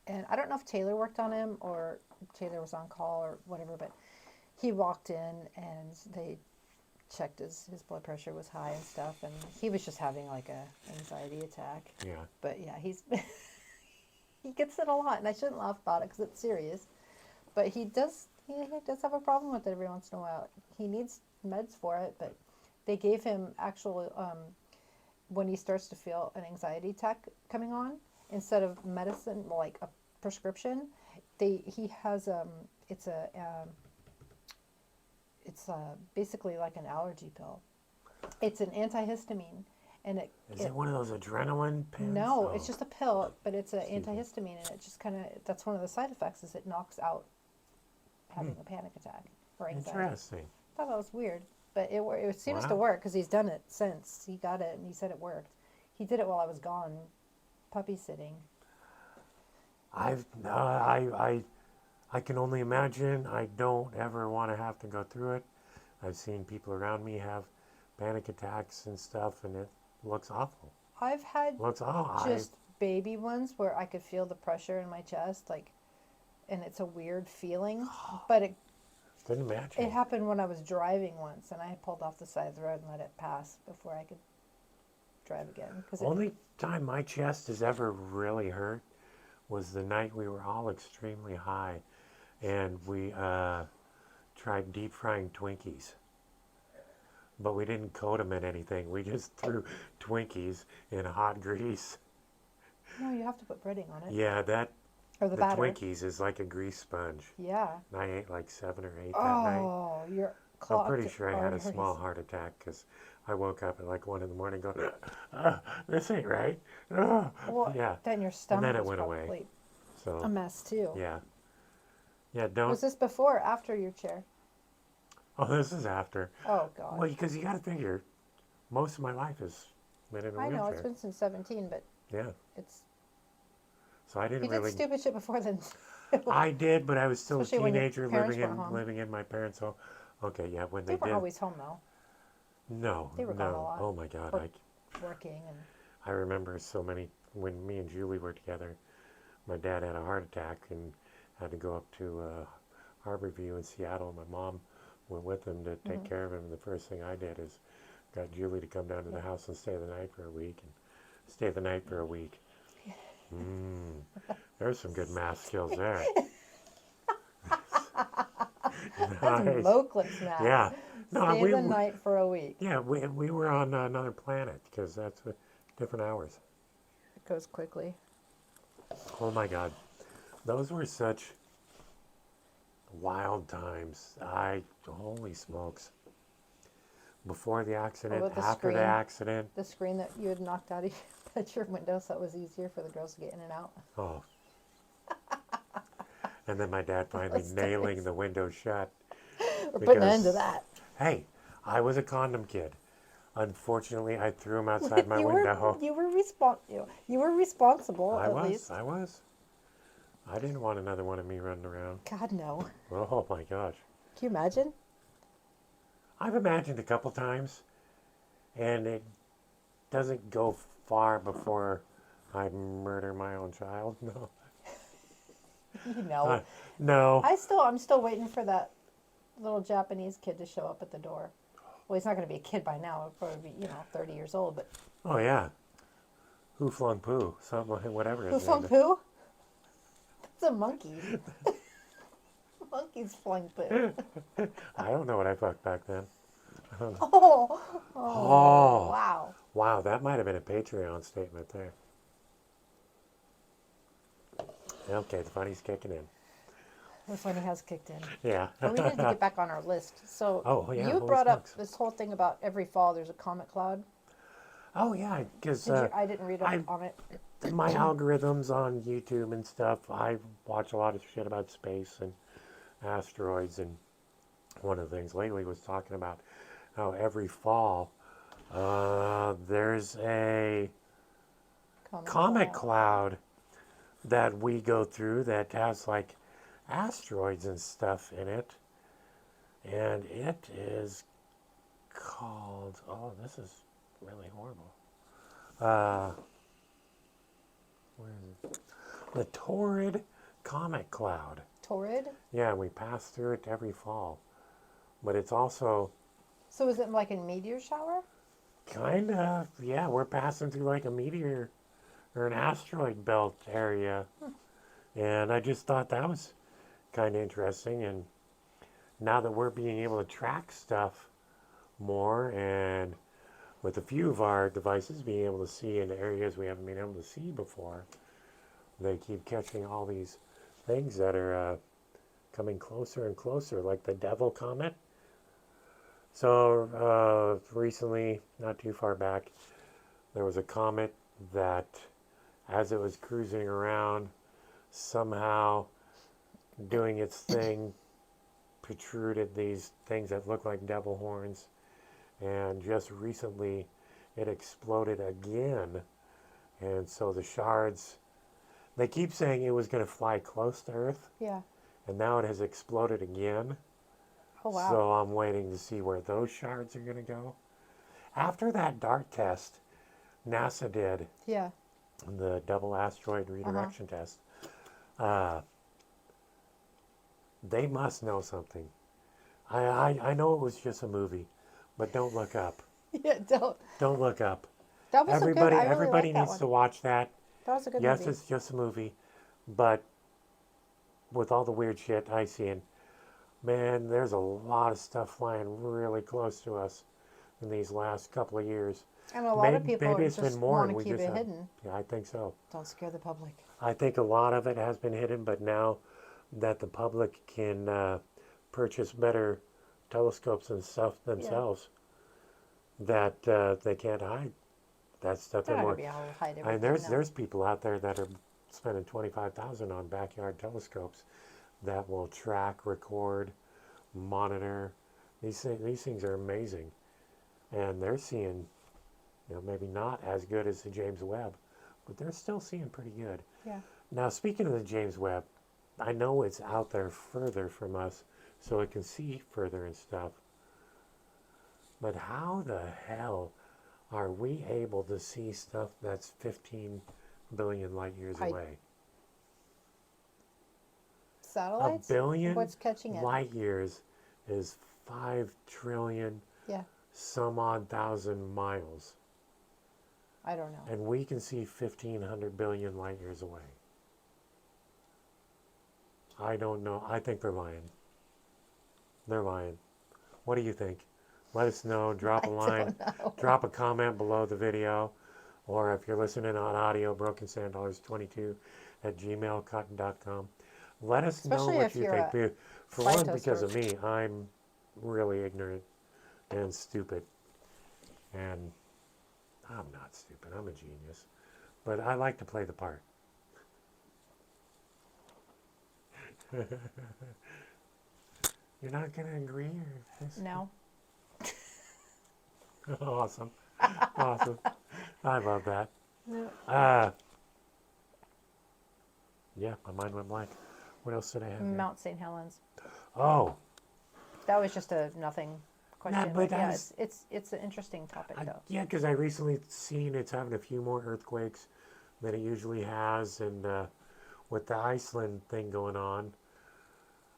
And I don't know if Taylor worked on him or Taylor was on call or whatever, but he walked in and they checked his blood pressure was high and stuff, and he was just having like a anxiety attack. Yeah. But yeah, he's he gets it a lot, and I shouldn't laugh about it because it's serious. But he does have a problem with it every once in a while. He needs meds for it, but they gave him actual when he starts to feel an anxiety attack coming on, instead of medicine like a prescription, he has it's basically like an allergy pill. It's an antihistamine, and Is it one of those adrenaline pills? no, Oh, it's just a pill, but it's an Excuse me. antihistamine, and it just kind of that's one of the side effects is it knocks out having a panic attack or anxiety. interesting. I thought that was weird, but it seems to Wow. work because he's done it since he got it, and he said it worked. He did it while I was gone, puppy sitting. I can only imagine. I don't ever want to have to go through it. I've seen people around me have panic attacks and stuff, and it looks awful. I've had Looks just baby ones where I could feel the pressure in my chest, like, and it's a weird feeling. But it couldn't imagine. it happened when I was driving once, and I pulled off the side of the road and let it pass before I could drive again. Because Only time my chest has ever really hurt was the night we were all extremely high, and we tried deep frying Twinkies. But we didn't coat them in anything. We just threw Twinkies in hot grease. no, you have to put breading on it Yeah, or the the batter. Twinkies is like a grease sponge. Yeah. And I ate like 7 or 8 that night. Oh, your I'm clock. pretty sure I had a small heart attack because I woke up at like 1 in the morning going, this ain't right. Well, Yeah. then your stomach then it was went away. probably So, a mess too. yeah. Yeah, don't. Was this before or after your chair? Oh, this is after. Oh God. Well, because you got to figure, most of my life has been in a I know it's wheelchair. been since 17, but Yeah. it's So I you didn't did really. stupid shit before then. I did, but I was still Especially a when your teenager parents weren't home. living in my parents' home. Okay, yeah, when They they weren't did. always home though, No, They were gone a no. lot. Oh my God, Or- working and I remember so many when me and Julie were together. My dad had a heart attack and had to go up to Harborview in Seattle. My mom went with him to take care of him. And the first thing I did is got Julie to come down to the house and stay the night for a week. And stay the night for a week. There's some good math skills there. that's Nice. Moclus now. Yeah. No, Stay the night for a week. Yeah, we were on another planet because that's different hours. It goes quickly. Oh my God, those were such wild times. Holy smokes. Before the accident, about the after the screen? accident. The screen that you had knocked out of your bedroom window so it was easier for the girls to get in and out. Oh. And then my dad finally Those nailing days. the window shut. We're putting an Because- end to that. Hey, I was a condom kid. Unfortunately, I threw him outside my you window. You were responsible I at was. least. I was. I didn't want another one of me running around. God no. Oh my gosh. Can you imagine? I've imagined a couple times, and it doesn't go far before I murder my own child. No. You know. No. I'm still waiting for that little Japanese kid to show up at the door. Well, he's not going to be a kid by now. He'll probably be, 30 years old. But Oh yeah. Who flung poo? Something like whatever who his flung name is. poo? That's a monkey. Monkeys flung poo. I don't know what I fucked back then. Oh, Oh, wow. wow, that might have been a Patreon statement there. Okay, the funny's kicking in. The funny has kicked in. Yeah. But we need to get back on our list. So Oh, yeah, you holy brought up smokes. this whole thing about every fall there's a comet cloud. Oh, yeah, because Did you? I didn't read up I on it. my algorithms on YouTube and stuff, I watch a lot of shit about space and asteroids, and one of the things lately was talking about how every fall there's a comet cloud that we go through that has like asteroids and stuff in it, and it is called, oh, this is really horrible, where is it? The Torrid Comet Cloud. Torrid. Yeah, we pass through it every fall, but it's also So is it like a meteor shower? kind of, yeah, we're passing through like a meteor or an asteroid belt area, and I just thought that was kind of interesting. And now that we're being able to track stuff more, and with a few of our devices being able to see in areas we haven't been able to see before, they keep catching all these things that are coming closer and closer, like the Devil Comet. So recently, not too far back, there was a comet that, as it was cruising around, somehow doing its thing, protruded these things that look like devil horns, and just recently it exploded again. And so the shards, they keep saying it was going to fly close to Earth, Yeah. and now it has exploded again. Oh wow. So I'm waiting to see where those shards are going to go. After that DART test NASA did, Yeah. the double asteroid redirection test, they must know something. I know it was just a movie, but don't look up. Yeah. Don't. Don't look up. That was a good. I really Everybody liked that needs one. to watch that. That was a good Yes, movie. it's just a movie, but with all the weird shit I see, and man, there's a lot of stuff flying really close to us in these last couple of years. And a lot of Maybe people it's just been more, want and to we keep just it have. hidden. Yeah, I think so. Don't scare the public. I think a lot of it has been hidden, but now that the public can purchase better telescopes and stuff themselves, that they can't hide that stuff They're not anymore. gonna be able to hide I mean, everything. No. there's people out there that are spending 25,000 on backyard telescopes that will track, record, monitor. These things are amazing, and they're seeing, maybe not as good as the James Webb, but they're still seeing pretty good. Yeah. Now, speaking of the James Webb, I know it's out there further from us, so it can see further and stuff. But how the hell are we able to see stuff that's 15 billion light years away? Satellites. A billion What's catching it? light years is 5 trillion Yeah. some odd thousand miles. I don't know. And we can see 1,500 billion light years away. I don't know. I think they're lying. They're lying. What do you think? Let us know. Drop a line. Drop a comment below the video. Or if you're listening on audio, brokensanddollars22 at gmail.com. Let us Especially know what if you you're think. For one, because of me, I'm really ignorant and stupid. And I'm not stupid. I'm a genius. But I like to play the part. You're not going to agree? Or No. Awesome. Awesome. I love that. No. Yeah, my mind went blank. What else did I have here? Mount St. Helens. Oh, That was just a nothing question. but yeah, that's- it's an interesting topic though. yeah, because I recently seen it's having a few more earthquakes than it usually has, and with the Iceland thing going on,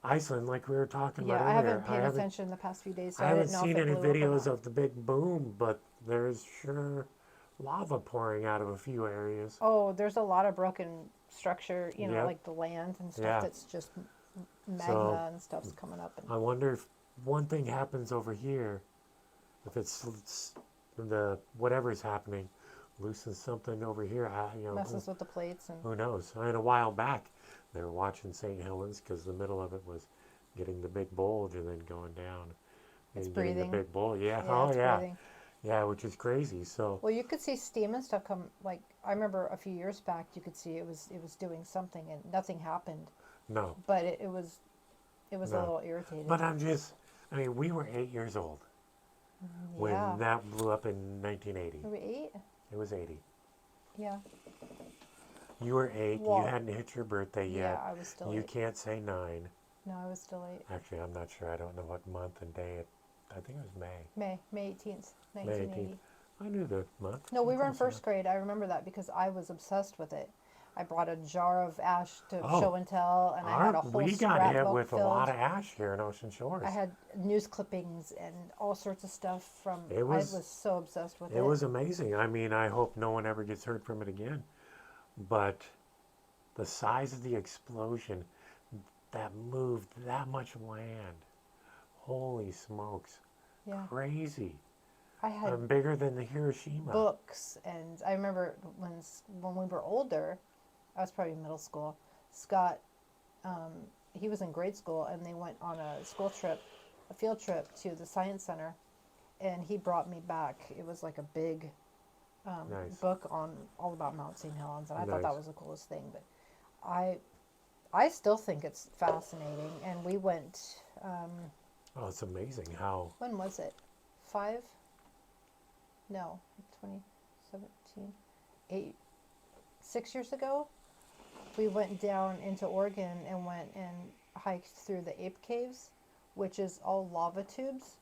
Iceland, like we were talking Yeah, about I haven't earlier. paid attention the past few days, so I I haven't didn't know if seen it any blew up or videos not. of the big boom, but there's sure lava pouring out of a few areas. Oh, there's a lot of broken structure, Yep. like the land and stuff Yeah. that's just So magma and stuff's coming up and I wonder if one thing happens over here, if it's the whatever's happening, loosens something over here. messes with the plates and Who knows? I mean, a while back, they were watching St. Helens because the middle of it was getting the big bulge and then going down it's and getting the breathing. big bulge. Yeah. Yeah, Oh, it's yeah. breathing. Yeah, which is crazy. So, Well, you could see steam and stuff come. Like I remember a few years back, you could see it was doing something and nothing happened, no, but it was a no. little irritating. But I mean, we were 8 years old Yeah, when that blew up in 1980. were we 8? It was 80. Yeah, You were 8. You well, hadn't hit your birthday yeah, yet. I was still You 8. can't say 9. No, I was still 8. Actually, I'm not sure. I don't know what month and day. I think it was May. May 18th, May 1980. 18th. I knew the month. No, we were in Close first grade. I remember that because I was obsessed with it. I brought a jar of ash to Oh, show and tell, and I had a whole we got hit scrapbook with a filled. lot of ash here in Ocean Shores. I had news clippings and all sorts of stuff from. It I was was so obsessed with it. it was amazing. I mean, I hope no one ever gets hurt from it again. But the size of the explosion that moved that much land. Holy smokes. Yeah, Crazy. I had Bigger than the Hiroshima. books, and I remember when we were older, I was probably in middle school. Scott, he was in grade school, and they went on a school trip, a field trip to the science center, and he brought me back. It was like a big Nice. book on all about Mount St. Helens, and I thought that Nice. was the coolest thing. But I still think it's fascinating. And we went. Oh, it's amazing how. When was it? 5? No, 2017. 6 years ago. We went down into Oregon and went and hiked through the ape caves, which is all lava tubes,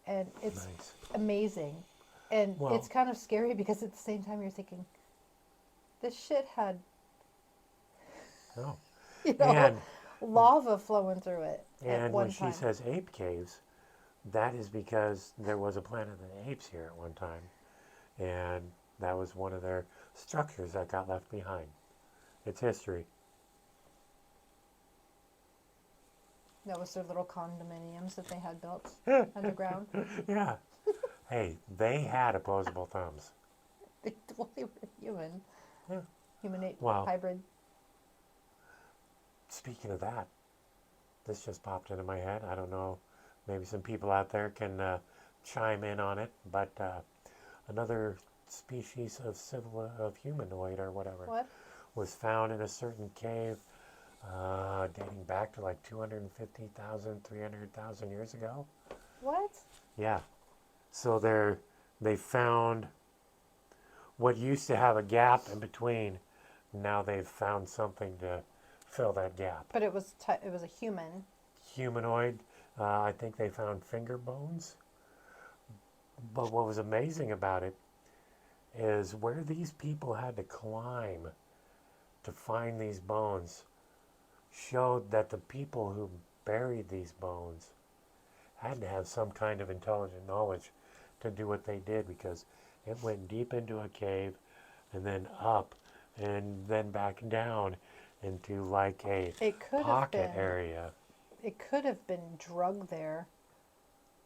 and it's Nice. amazing. And Well- it's kind of scary because at the same time you're thinking, this shit had, Oh. you know, And lava flowing through it at and one when she time. says ape caves, that is because there was a Planet of the Apes here at one time, and that was one of their structures that got left behind. It's history. That was their little condominiums that they had built underground. Yeah. Hey, they had opposable thumbs. Well, they were human. Yeah. Human Wow. hybrid. Speaking of that, this just popped into my head. I don't know. Maybe some people out there can chime in on it, but another species of humanoid or whatever What? was found in a certain cave dating back to like 250,000, 300,000 years ago. What? Yeah. So they found what used to have a gap in between. Now they've found something to fill that gap. But it was a human. Humanoid. I think they found finger bones. But what was amazing about it is where these people had to climb to find these bones showed that the people who buried these bones had to have some kind of intelligent knowledge to do what they did, because it went deep into a cave and then up and then back down into like a It could have pocket been. area. It could have been drugged there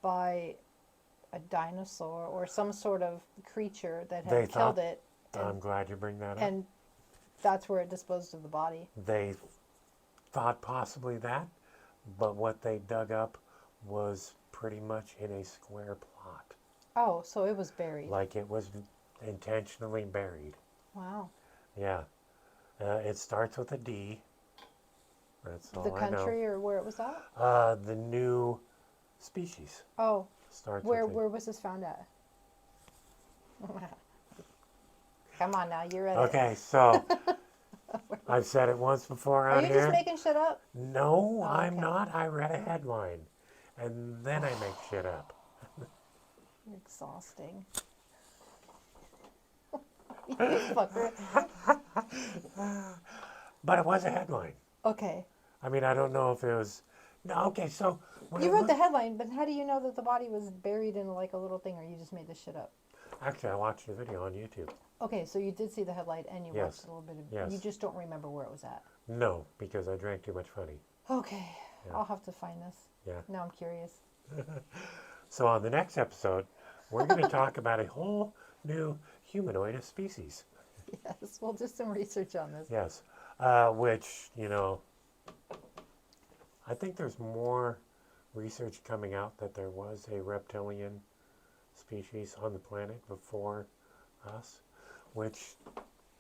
by a dinosaur or some sort of creature that They had killed thought- it, I'm and, glad you bring that up. and that's where it disposed of the body. They thought possibly that, but what they dug up was pretty much in a square plot. Oh, so it was buried. Like it was intentionally buried. Wow. Yeah. It starts with a D. That's all The I know. country or where it was at? The new species Oh, starts where with a... where was this found at? Come on now, you're ready. Okay, so I've said it once before Are on you here. just making shit up? No, Oh, I'm okay. not. I read a headline, and then I make shit up. You're exhausting. You fucker. But it was a headline. Okay. I mean, I don't know if it was No, okay, so when I You wrote look, the headline, but how do you know that the body was buried in like a little thing, or you just made this shit up? actually, I watched the video on YouTube. Okay, so you did see the headline and you watched Yes, a little bit of. You yes. just don't remember where it was at. No, because I drank too much honey. Okay, Yeah, I'll have to find this. yeah. Now I'm curious. So on the next episode, we're going to talk about a whole new humanoid species. Yes, we'll do some research on this. Yes, which, I think there's more research coming out that there was a reptilian species on the planet before us, which,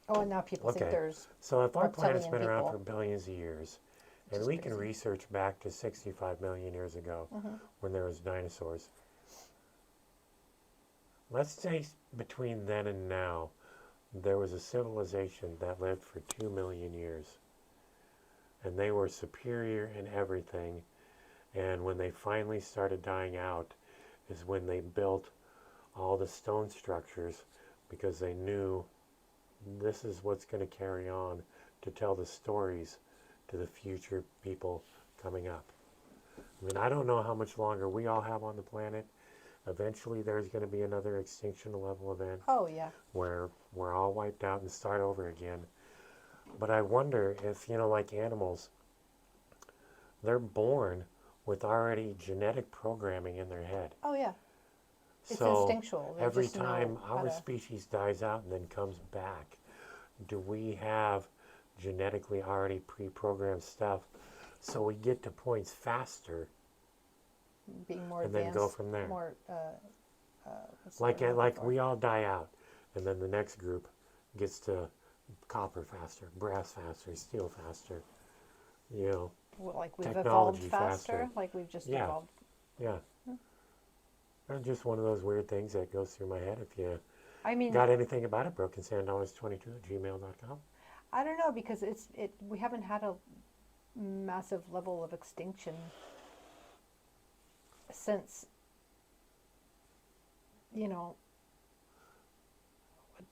Oh, and now people think okay, there's so if our planet's reptilian been around for people, billions of years, which and is we can crazy. research back to 65 million years ago Hmm. when there was dinosaurs, let's say between then and now, there was a civilization that lived for 2 million years, and they were superior in everything. And when they finally started dying out, is when they built all the stone structures because they knew this is what's going to carry on to tell the stories to the future people coming up. I mean, I don't know how much longer we all have on the planet. Eventually, there's going to be another extinction level event Oh yeah. where we're all wiped out and start over again. But I wonder if, like animals, they're born with already genetic programming in their head. Oh yeah. It's So instinctual. They every just know time how our to. species dies out and then comes back, do we have genetically already pre-programmed stuff so we get to points faster Being more and then go advanced, from there? more what's the Like word I'm looking like for? we all die out, and then the next group gets to copper faster, brass faster, steel faster, you know, Well, like we've evolved technology faster, faster. like we've just Yeah, evolved. yeah. That's just one of those weird things that goes through my head. If you I mean, got anything about it, brokensandollars22@gmail.com. I don't know because we haven't had a massive level of extinction since you know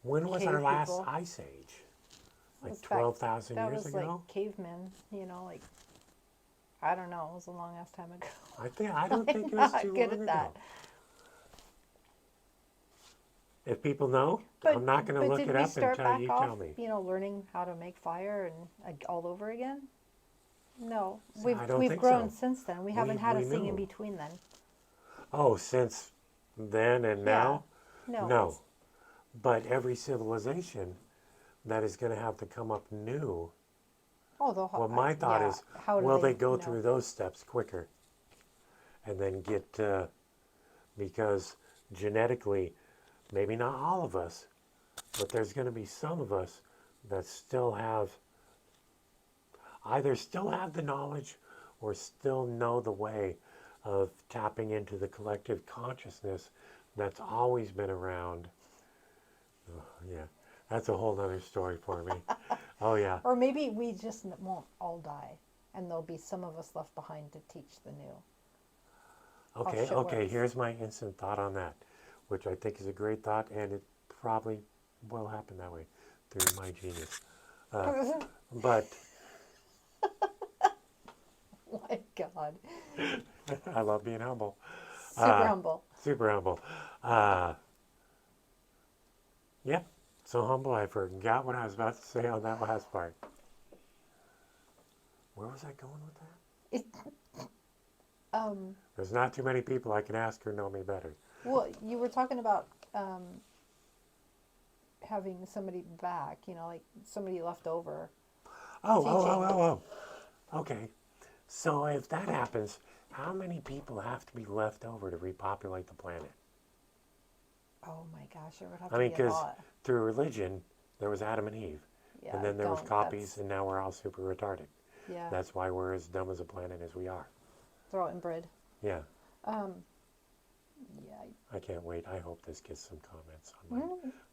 When was our cave last people. ice age? It Like was back 12,000 that years was like ago? cavemen, like I don't know, it was a long ass time ago. I don't think it was Not too good long at ago. that. If people know, But I'm not going to look did it we up start until back you off, tell me. learning how to make fire and all over again? No, See, I don't we've think grown so. since then. We We haven't had a we thing in knew. between then. Oh, since then and Yeah, now? no, No. But every civilization that is going to have to come up new. oh, Well, my thought yeah. is, How do will they they go know? through those steps quicker and then get because genetically, maybe not all of us, but there's going to be some of us that either still have the knowledge or still know the way of tapping into the collective consciousness that's always been around. Oh, yeah, that's a whole other story for me. Oh, yeah. Or maybe we just won't all die, and there'll be some of us left behind to teach the new. I'll Okay, show okay, us. here's my instant thought on that, which I think is a great thought, and it probably will happen that way through my genius. But My God, I love being humble. super Uh, humble. Super humble. Uh, yep, so humble I forgot what I was about to say on that last part. Where was I going with that? It, um, There's not too many people I can ask who know me better. well, you were talking about having somebody back, like somebody left over teaching. Oh. Okay. So if that happens, how many people have to be left over to repopulate the planet? Oh my gosh, there would have I to mean, be a because lot. through religion, there was Adam and Eve. Yeah, And then there was don't. copies, and now we're all super retarded. Yeah, That's why we're as dumb as a planet as we are. they're all inbred. Yeah. Um, yeah. I can't wait. I hope this gets some comments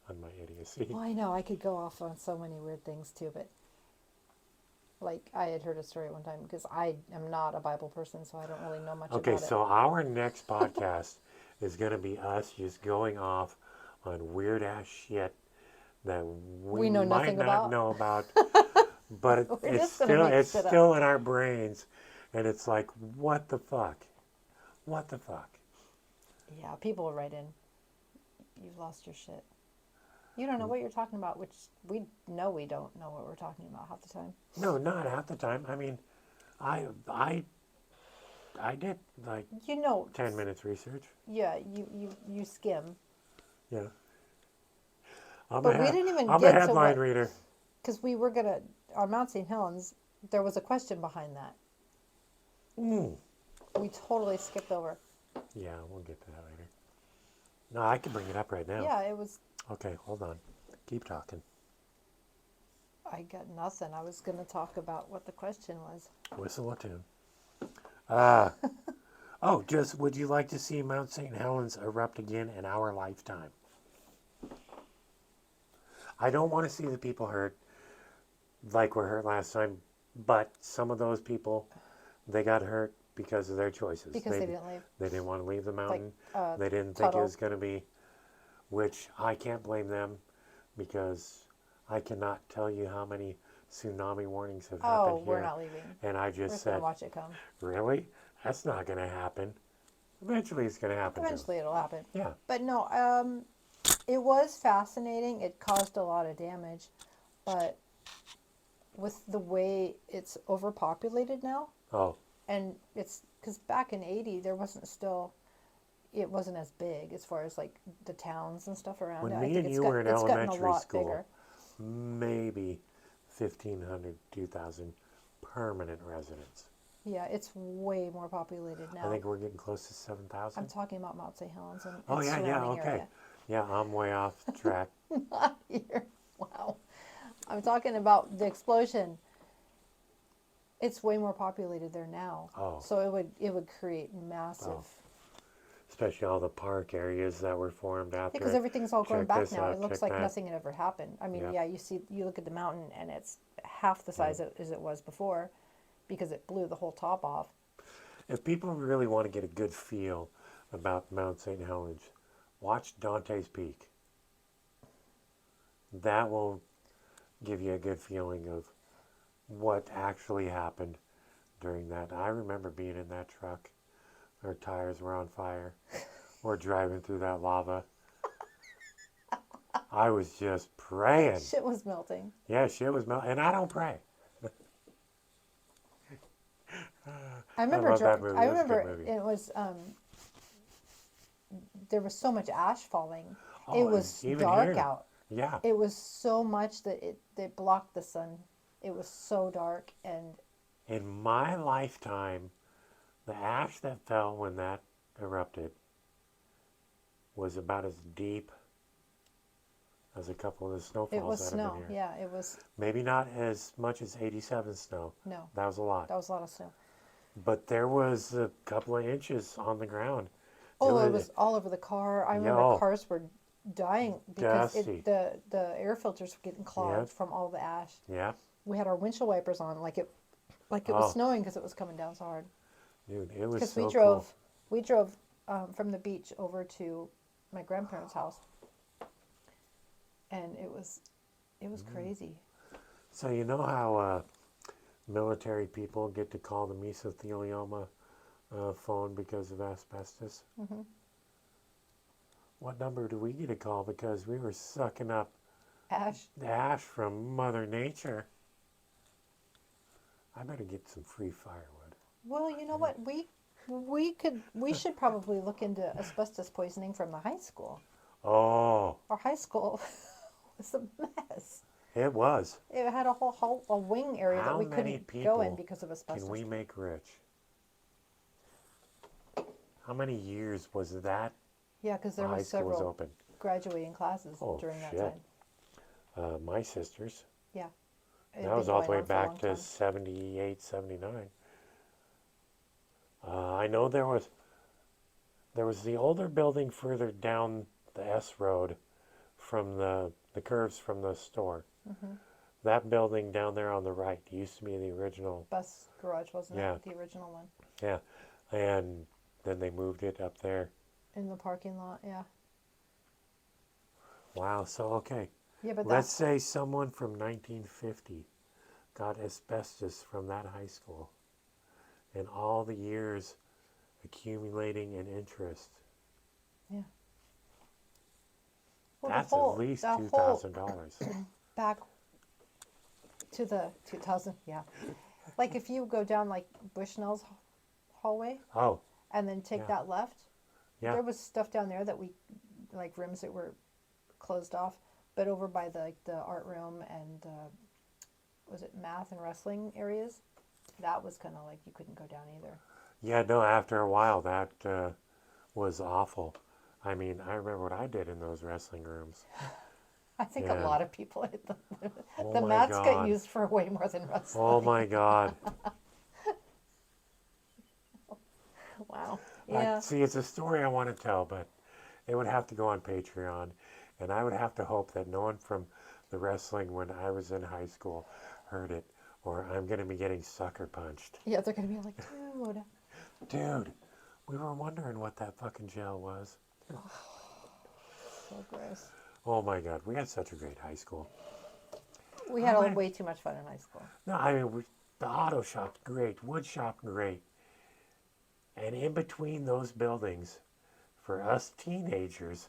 on my idiocy. Well, I know I could go off on so many weird things too, but like I had heard a story one time because I am not a Bible person, so I don't really know much Okay, about so our next podcast is going to be us just going off on weird ass shit that we know might nothing not about. know about, but We're it's just gonna make it's shit up. still in our brains, And it's like, what the fuck? What the fuck? Yeah, people will write in. You've lost your shit. You don't know what you're talking about, which we know we don't know what we're talking about half the time. No, not half the time. I mean, I I I did like You know, 10 minutes research. yeah, you skim. Yeah. I'm a, But we didn't even I'm a get to headline what, reader. because we were gonna, on Mount St. Helens, there was a question behind that. Mm. We totally skipped over. Yeah, we'll get to that later. No, I can bring it up right now. Yeah, it was, Okay, hold on. Keep talking. I got nothing. I was gonna talk about what the question was. Whistle a tune. Uh, oh, just would you like to see Mount St. Helens erupt again in our lifetime? I don't want to see the people hurt like were hurt last time, but some of those people, they got hurt because of their choices. Because they didn't leave. They didn't want to leave the mountain. Like, They didn't think it Tuttle. was going to be, which I can't blame them because I cannot tell you how many tsunami warnings have happened Oh, here. we're not leaving. And I We're just just gonna said, watch it come. really? That's not going to happen. Eventually it's going to happen. Eventually it'll happen. Yeah. But no, it was fascinating. It caused a lot of damage, but with the way it's overpopulated now, Oh, and it's because back in '80 there wasn't still, it wasn't as big as far as like the towns and stuff around when it. I me think and you were in it's gotten a elementary lot school, bigger. maybe 1,500, 2,000 permanent residents. Yeah, it's way more populated now. I think we're getting close to I'm 7,000. talking about Mount St. Helens and Oh, yeah, surrounding okay. area. Yeah, I'm way off track. Here. Wow. I'm talking about the explosion. It's way more populated there now. Oh. So it would create massive, Especially all the park areas that were formed after. because everything's all going Check back this now. out, It looks check like that. nothing had ever happened. I mean, Yeah. you look at the mountain and it's half the size as it was before because it blew the whole top off. If people really want to get a good feel about Mount St. Helens, watch Dante's Peak. That will give you a good feeling of what actually happened during that. I remember being in that truck. Our tires were on fire. We're driving through that lava. I was just praying. Shit was melting. Yeah, shit was melting. And I don't pray. I remember. love that movie. I That's a good remember movie. it was. There was so much ash falling. Oh, It was even dark here. out. Yeah. It was so much that it blocked the sun. It was so dark, and In my lifetime, the ash that fell when that erupted was about as deep as a couple of the snowfalls it was that have snow. been here. Yeah, it was. Maybe not as much as 87 snow. No, That was a lot. that was a lot of snow. But there was a couple of inches on the ground. Oh, it was all over the car. I remember Yo. cars were dying because Dusty. the air filters were getting clogged Yep. from all the ash. Yeah. We had our windshield wipers on like it Oh. was snowing because it was coming down so hard. Dude, it was Because so we drove from the beach over to my grandparents' house, and it was crazy. cool. So you know how military people get to call the mesothelioma phone because of asbestos? Hmm. What number do we get to call because we were sucking up Ash. the ash from Mother Nature? I better get some free firewood. Well, you know what? We should probably look into asbestos poisoning from the high school. Oh, Our high school was a mess. it was. It had a whole wing area How that we many couldn't go in people because of asbestos. Can we make rich? How many years was that Yeah, because there high were school was several open? graduating classes Oh, during that shit. time. My sisters. Yeah. It That had was been all the going way on for a long back to time. 78, 79. I know there was the older building further down the S road from the curves from the store. Hmm. That building down there on the right used to be the original. Bus garage, wasn't Yeah. it? The original one. Yeah. And then they moved it up there. In the parking lot, yeah. Wow. So, okay. Yeah, but Let's say someone from 1950 got asbestos from that high school. and all the years accumulating in interest. Yeah. Well, That's at least the whole $2,000. back to the 2000, yeah. Like if you go down like Bushnell's hallway Oh, and then take yeah. that left, Yeah. there was stuff down there that we, like rooms that were closed off, but over by the art room and was it math and wrestling areas? That was kind of like you couldn't go down either. Yeah, no, after a while that was awful. I mean, I remember what I did in those wrestling rooms. I think a And lot of people hit oh the my mats get God. used for way more than wrestling. Oh my God. Wow. Yeah. See, it's a story I want to tell, but it would have to go on Patreon. And I would have to hope that no one from the wrestling when I was in high school heard it, or I'm going to be getting sucker punched. Yeah, they're gonna be like, dude. Dude, we were wondering what that fucking gel was. So gross. Oh my God, we had such a great high school. We had Oh, man. way too much fun in high school. No, I mean, the auto shop, great. Wood shop, great. And in between those buildings, for us teenagers,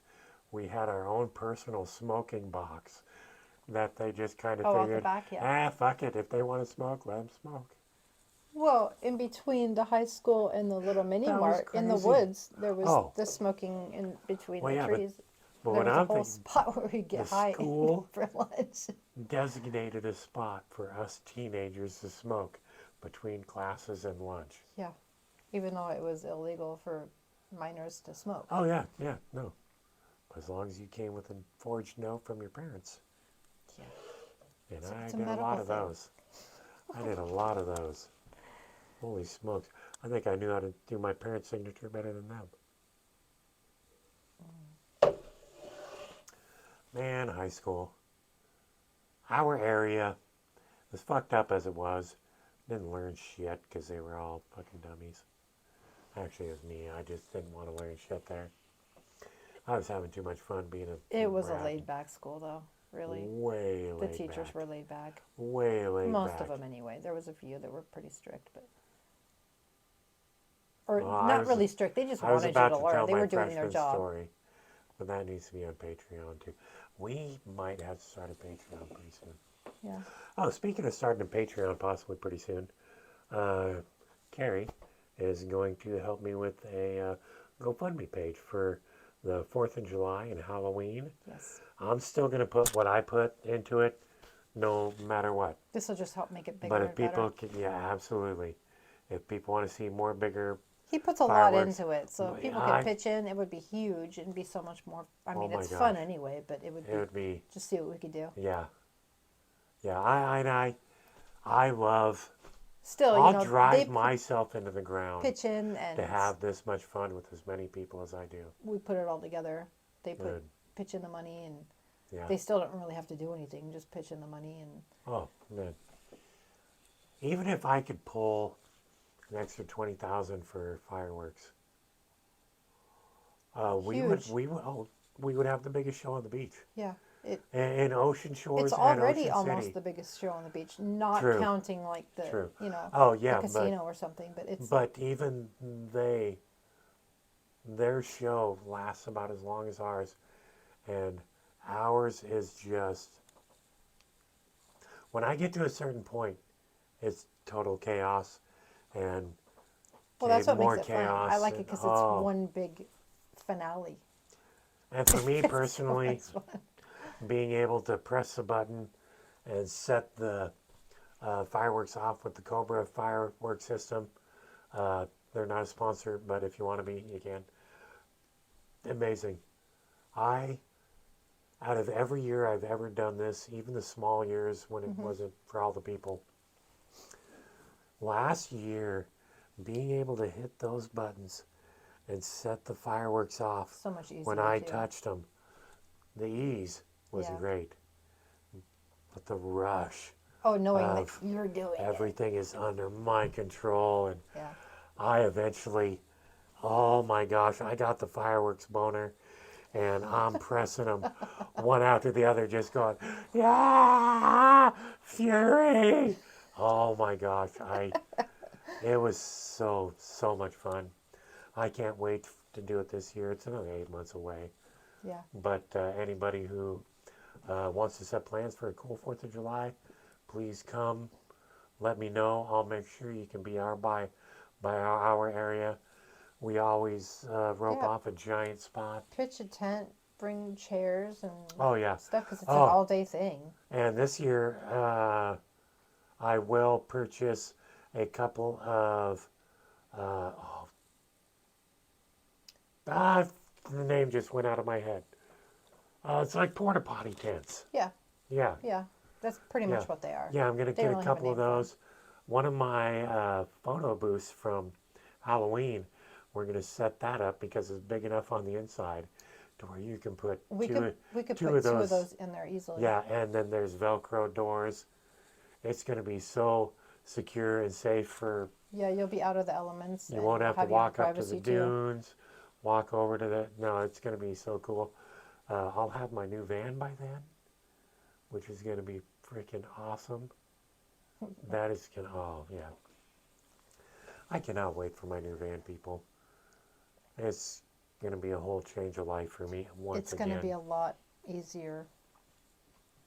we had our own personal smoking box that they just kind of Oh, out the figured, back, yeah. fuck it. If they want to smoke, let them smoke. Well, in between the high school and the little mini That was mart in the crazy. woods, there was Oh. the smoking in between Well, the yeah, trees. But There what was a I'm whole thinking, spot where we'd get the high school for lunch. designated a spot for us teenagers to smoke between classes and lunch. Yeah, even though it was illegal for minors to smoke. Oh, yeah, no. As long as you came with a forged note from your parents. Yeah. And So I it's a did a medical lot of thing. those. I did a lot of those. Holy smokes. I think I knew how to do my parents' signature better than them. Man, high school. Our area, as fucked up as it was, didn't learn shit because they were all fucking dummies. Actually, it was me. I just didn't want to learn shit there. I was having too much fun being a It was brat. a laid back school, though. Really, Way the laid teachers back. were laid back. Way laid Most back. of them, anyway. There was a few that were pretty strict, but or Well, I not was- really strict. They just I was wanted you about to to learn. tell They my were doing their freshman job. story, but that needs to be on Patreon too. We might have to start a Patreon pretty soon. Yeah. Oh, speaking of starting a Patreon possibly pretty soon, Kari is going to help me with a GoFundMe page for the 4th of July and Halloween. Yes. I'm still going to put what I put into it no matter what. This will just help make it bigger But if and people, better. yeah, absolutely. If people want to see more bigger, He puts a fireworks, lot into it, so if people I- could pitch in, it would be huge and be so much more. I Oh mean, my it's fun gosh. anyway, but it would it would be, just see what we could do. yeah. Yeah, I love, Still, I'll they drive myself into the ground pitch in and to have this much fun with as many people as I do. we put it all together. They Good. pitch in the money, and Yeah. they still don't really have to do anything. Just pitch in the money, and Oh, man. Even if I could pull an extra 20,000 for fireworks, we would Huge. we would have the biggest show on the beach yeah, in Ocean Shores. it's and already Ocean almost City. the biggest show on the beach, not True. counting like the True. you know Oh the yeah, casino or something. But it's but even their show lasts about as long as ours, and ours is just. When I get to a certain point, it's total chaos, and well, that's what more makes it fun. chaos. I like it and- because oh. it's one big finale. And for me So personally, much fun. being able to press the button and set the fireworks off with the Cobra fireworks system. They're not a sponsor, but if you want to be, you can. Amazing. Out of every year I've ever done this, even the small years when it wasn't for all the people, last year, being able to hit those buttons and set the fireworks off So much easier. when I too. touched them, the ease was Yeah. great. But the rush, Oh, knowing that of you're doing it. everything is under my control, and Yeah. I eventually, oh my gosh, I got the fireworks boner, and I'm pressing them one after the other, just going, yeah, fury. Oh my gosh, It was so much fun. I can't wait to do it this year. It's another 8 months away. Yeah. But anybody who wants to set plans for a cool 4th of July, please come. Let me know. I'll make sure you can be by our area. We always rope Yeah. off a giant spot. Pitch a tent, bring chairs and Oh yeah. stuff because it's an Oh, all-day thing. and this year I will purchase a couple of oh, ah, the name just went out of my head. It's like porta potty tents. Yeah. Yeah, Yeah. That's pretty yeah, much what they are. yeah. I'm gonna They get don't a really have a couple of name for 'em. those. One of my photo booths from Halloween, we're gonna set that up because it's big enough on the inside to where you can put We could two put of two of those. those in there easily. Yeah, and then there's Velcro doors. It's gonna be so secure and safe for Yeah, you'll be out of the elements you and won't you'll have to have your walk up to the privacy too. dunes, walk over to the. No, it's gonna be so cool. I'll have my new van by then, which is gonna be freaking awesome. That is gonna. Oh yeah, I cannot wait for my new van, people. It's gonna be a whole change of life for me once It's going to be again. a lot easier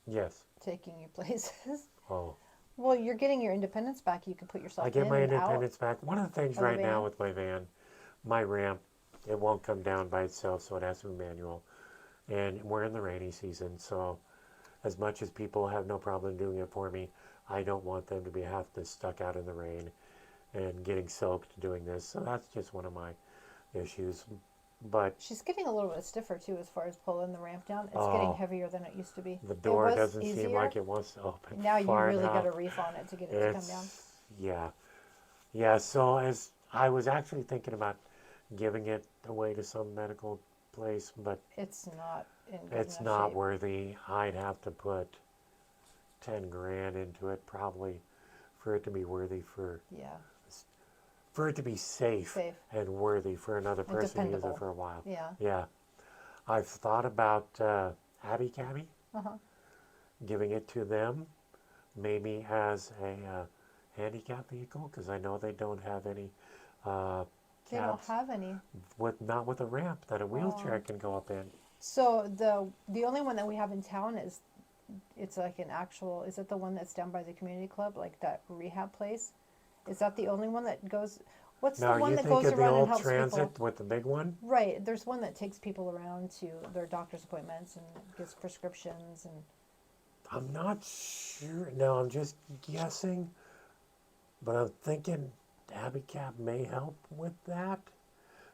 Yes. taking you places. Oh, Well, you're getting your independence back. You can put I yourself get in my and out independence back. One of the things of the right now van. with my van, my ramp, it won't come down by itself, so it has to be manual. And we're in the rainy season, so as much as people have no problem doing it for me, I don't want them to be have to stuck out in the rain and getting soaked doing this. So that's just one of my issues. But She's getting a little bit stiffer too as far as pulling the ramp down. It's getting oh, heavier than it used to be. the It door was doesn't seem easier. like it wants to open Now you far really got enough. to reef on it to get it to come down. It's yeah, yeah. So as I was actually thinking about giving it away to some medical place, but It's not in good it's enough not shape. worthy. I'd have to put 10 grand into it probably for it to be worthy Yeah, for it to be safe safe and worthy for another and person to use it dependable. for a while. Yeah. Yeah, I've thought about Abby Cabby, Uh huh. giving it to them, maybe as a handicap vehicle, because I know they don't have any uh, They don't cabs have any. with not with a ramp that a wheelchair Oh. can go up in. So the only one that we have in town is it's like an actual. Is it the one that's down by the community club, like that rehab place? Is that the only one that goes? What's the Now one you that think goes of the around and old helps transit people? with the big one? Right. There's one that takes people around to their doctor's appointments and gives prescriptions and. I'm not sure. No, I'm just guessing, but I'm thinking Abbey Cab may help with that,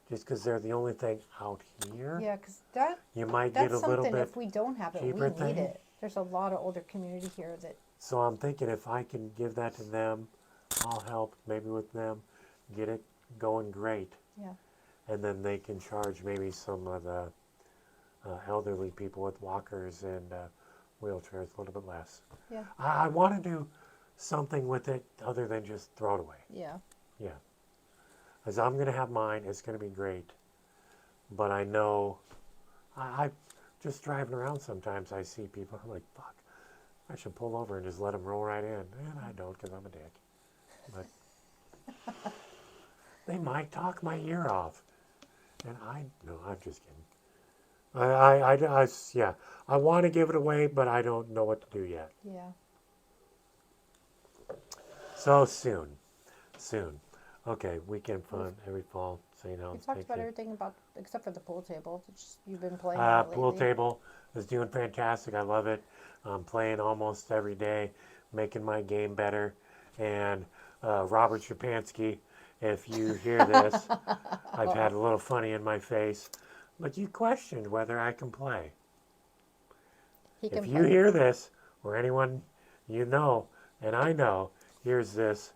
just because they're the only thing out here. Yeah, because that You might get that's a little something. bit If we don't have it, we cheaper need thing. it. There's a lot of older community here that. So I'm thinking if I can give that to them, I'll help maybe with them, get it going great, Yeah. and then they can charge maybe some of the elderly people with walkers and wheelchairs a little bit less. Yeah. I want to do something with it other than just throw it away. Yeah. Yeah, as I'm gonna have mine, it's gonna be great. But I know, I just driving around sometimes I see people. I'm like, fuck, I should pull over and just let them roll right in, and I don't because I'm a dick. But they might talk my ear off, and no, I'm just kidding. Yeah, I want to give it away, but I don't know what to do yet. Yeah. So soon. Okay, weekend fun every fall. St. We Helens, talked thank about you. everything about except for the pool table, which you've been playing on it Pool lately. table is doing fantastic. I love it. I'm playing almost every day, making my game better. And Robert Shapansky, if you hear this, I've had a little funny in my face, but you questioned whether I can play. He can If you play. hear this, or anyone you know, and I know, hears this,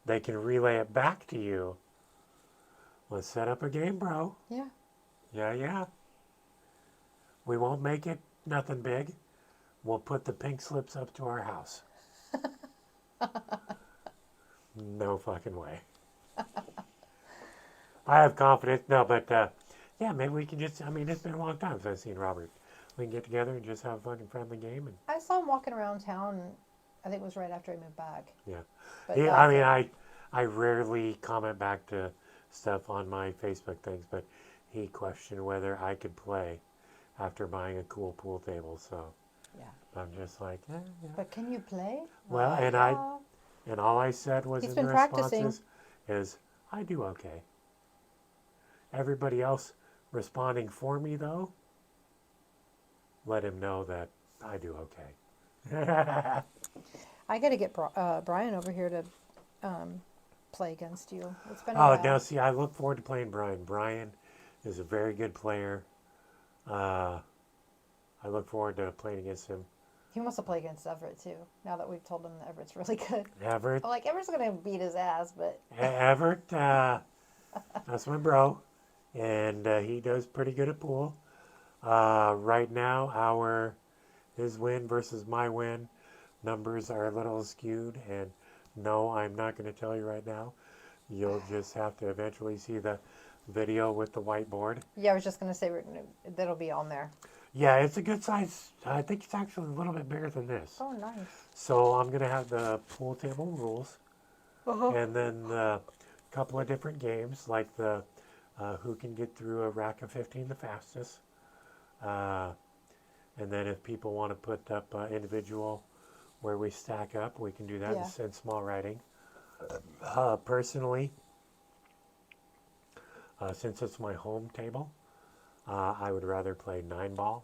they can relay it back to you. Let's set up a game, bro. Yeah. Yeah. We won't make it nothing big. We'll put the pink slips up to our house. No fucking way. I have confidence. No, but yeah, maybe we can just. I mean, it's been a long time since I've seen Robert. We can get together and just have a fucking friendly game. And I saw him walking around town. I think it was right after I moved back. yeah, But he. that's I mean, it. I rarely comment back to stuff on my Facebook things, but he questioned whether I could play after buying a cool pool table. So Yeah. I'm just like, yeah. But can you play? Well, Yeah. and all I said was He's in the been practicing. responses is I do okay. Everybody else responding for me though, let him know that I do okay. I got to get Brian over here to play against you. It's been a Oh, now while. see, I look forward to playing Brian. Brian is a very good player. Uh, I look forward to playing against him. He wants to play against Everett too. Now that we've told him that Everett's really good, Everett, I'm like Everett's gonna beat his ass, but Everett, that's my bro, and he does pretty good at pool. Right now, his win versus my win numbers are a little skewed, and no, I'm not going to tell you right now. You'll just have to eventually see the video with the whiteboard. yeah, I was just gonna say that'll be on there. Yeah, it's a good size. I think it's actually a little bit bigger than this. Oh, nice. So I'm going to have the pool table rules, Uh-huh. and then a couple of different games like the who can get through a rack of 15 the fastest. And then if people want to put up individual where we stack up, we can do that Yeah. in small writing. Personally, since it's my home table, I would rather play 9-ball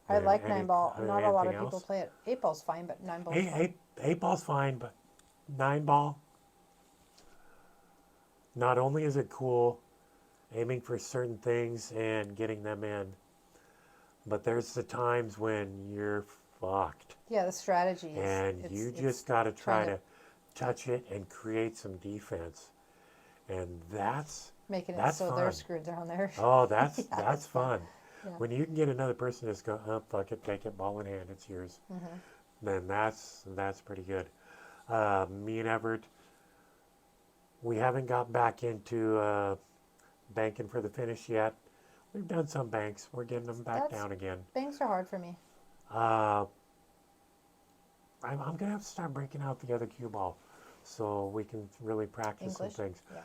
I than like 9-ball. Not a lot anything of people else. play it. 8-ball's fine, but 9-ball's Eight, fun. eight, 8-ball's fine, but 9-ball, not only is it cool aiming for certain things and getting them in, but there's the times when you're fucked. Yeah, the strategy is. And you just got to try trying to touch it and create some defense. And making it that's so fun. they're screwed down there. Oh, that's Yeah, that's it's fun. fun. Yeah. When you can get another person to just go, oh, fuck it, take it, ball in hand, it's yours. Mm-hmm. Then that's pretty good. Me and Everett, we haven't got back into banking for the finish yet. We've done some banks. We're getting them back That's- down again. Banks are hard for me. I'm gonna have to start breaking out the other cue ball, so we can really practice English. some things. Yeah.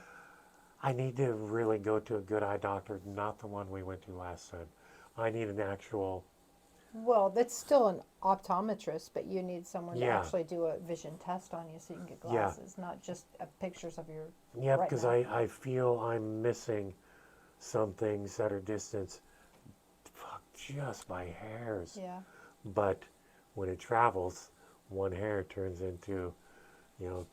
I need to really go to a good eye doctor, not the one we went to last time. I need an actual. Well, that's still an optometrist, but you need someone to Yeah. actually do a vision test on you so you can get Yeah. glasses, not just pictures of your. Yeah, Right because now. I feel I'm missing some things that are distance, fuck, just by hairs. Yeah. But when it travels, one hair turns into,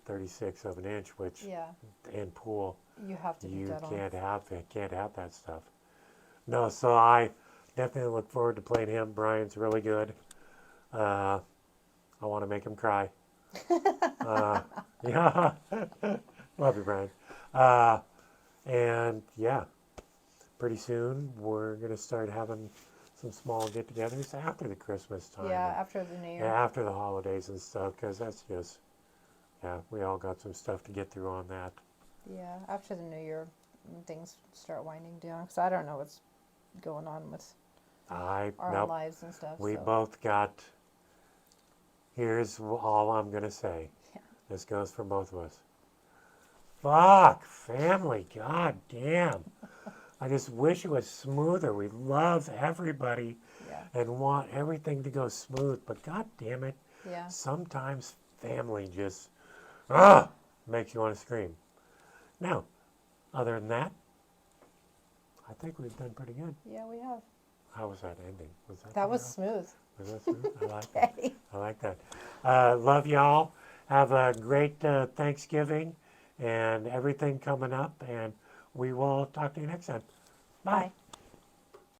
36 of an inch, which Yeah. in pool You have to be you dead on. can't have that stuff. No, so I definitely look forward to playing him. Brian's really good. I want to make him cry. Yeah, love you, Brian. And yeah, pretty soon we're gonna start having some small get-togethers after the Christmas time. Yeah, after the New Year. Yeah, after the holidays and stuff, because that's just, we all got some stuff to get through on that. Yeah, after the New Year, things start winding down because I don't know what's going on with our Nope, lives and stuff. we so. both got, here's all I'm going to say. Yeah. This goes for both of us. Fuck, family, god damn. I just wish it was smoother. We love everybody Yeah. and want everything to go smooth, but god damn it, Yeah. sometimes family just makes you want to scream. Now, other than that, I think we've done pretty good. Yeah, we have. How was that ending? That was smooth. Was that smooth? I like that. Okay. I like that. Love y'all. Have a great Thanksgiving and everything coming up, and we will talk to you next time. Bye. Bye.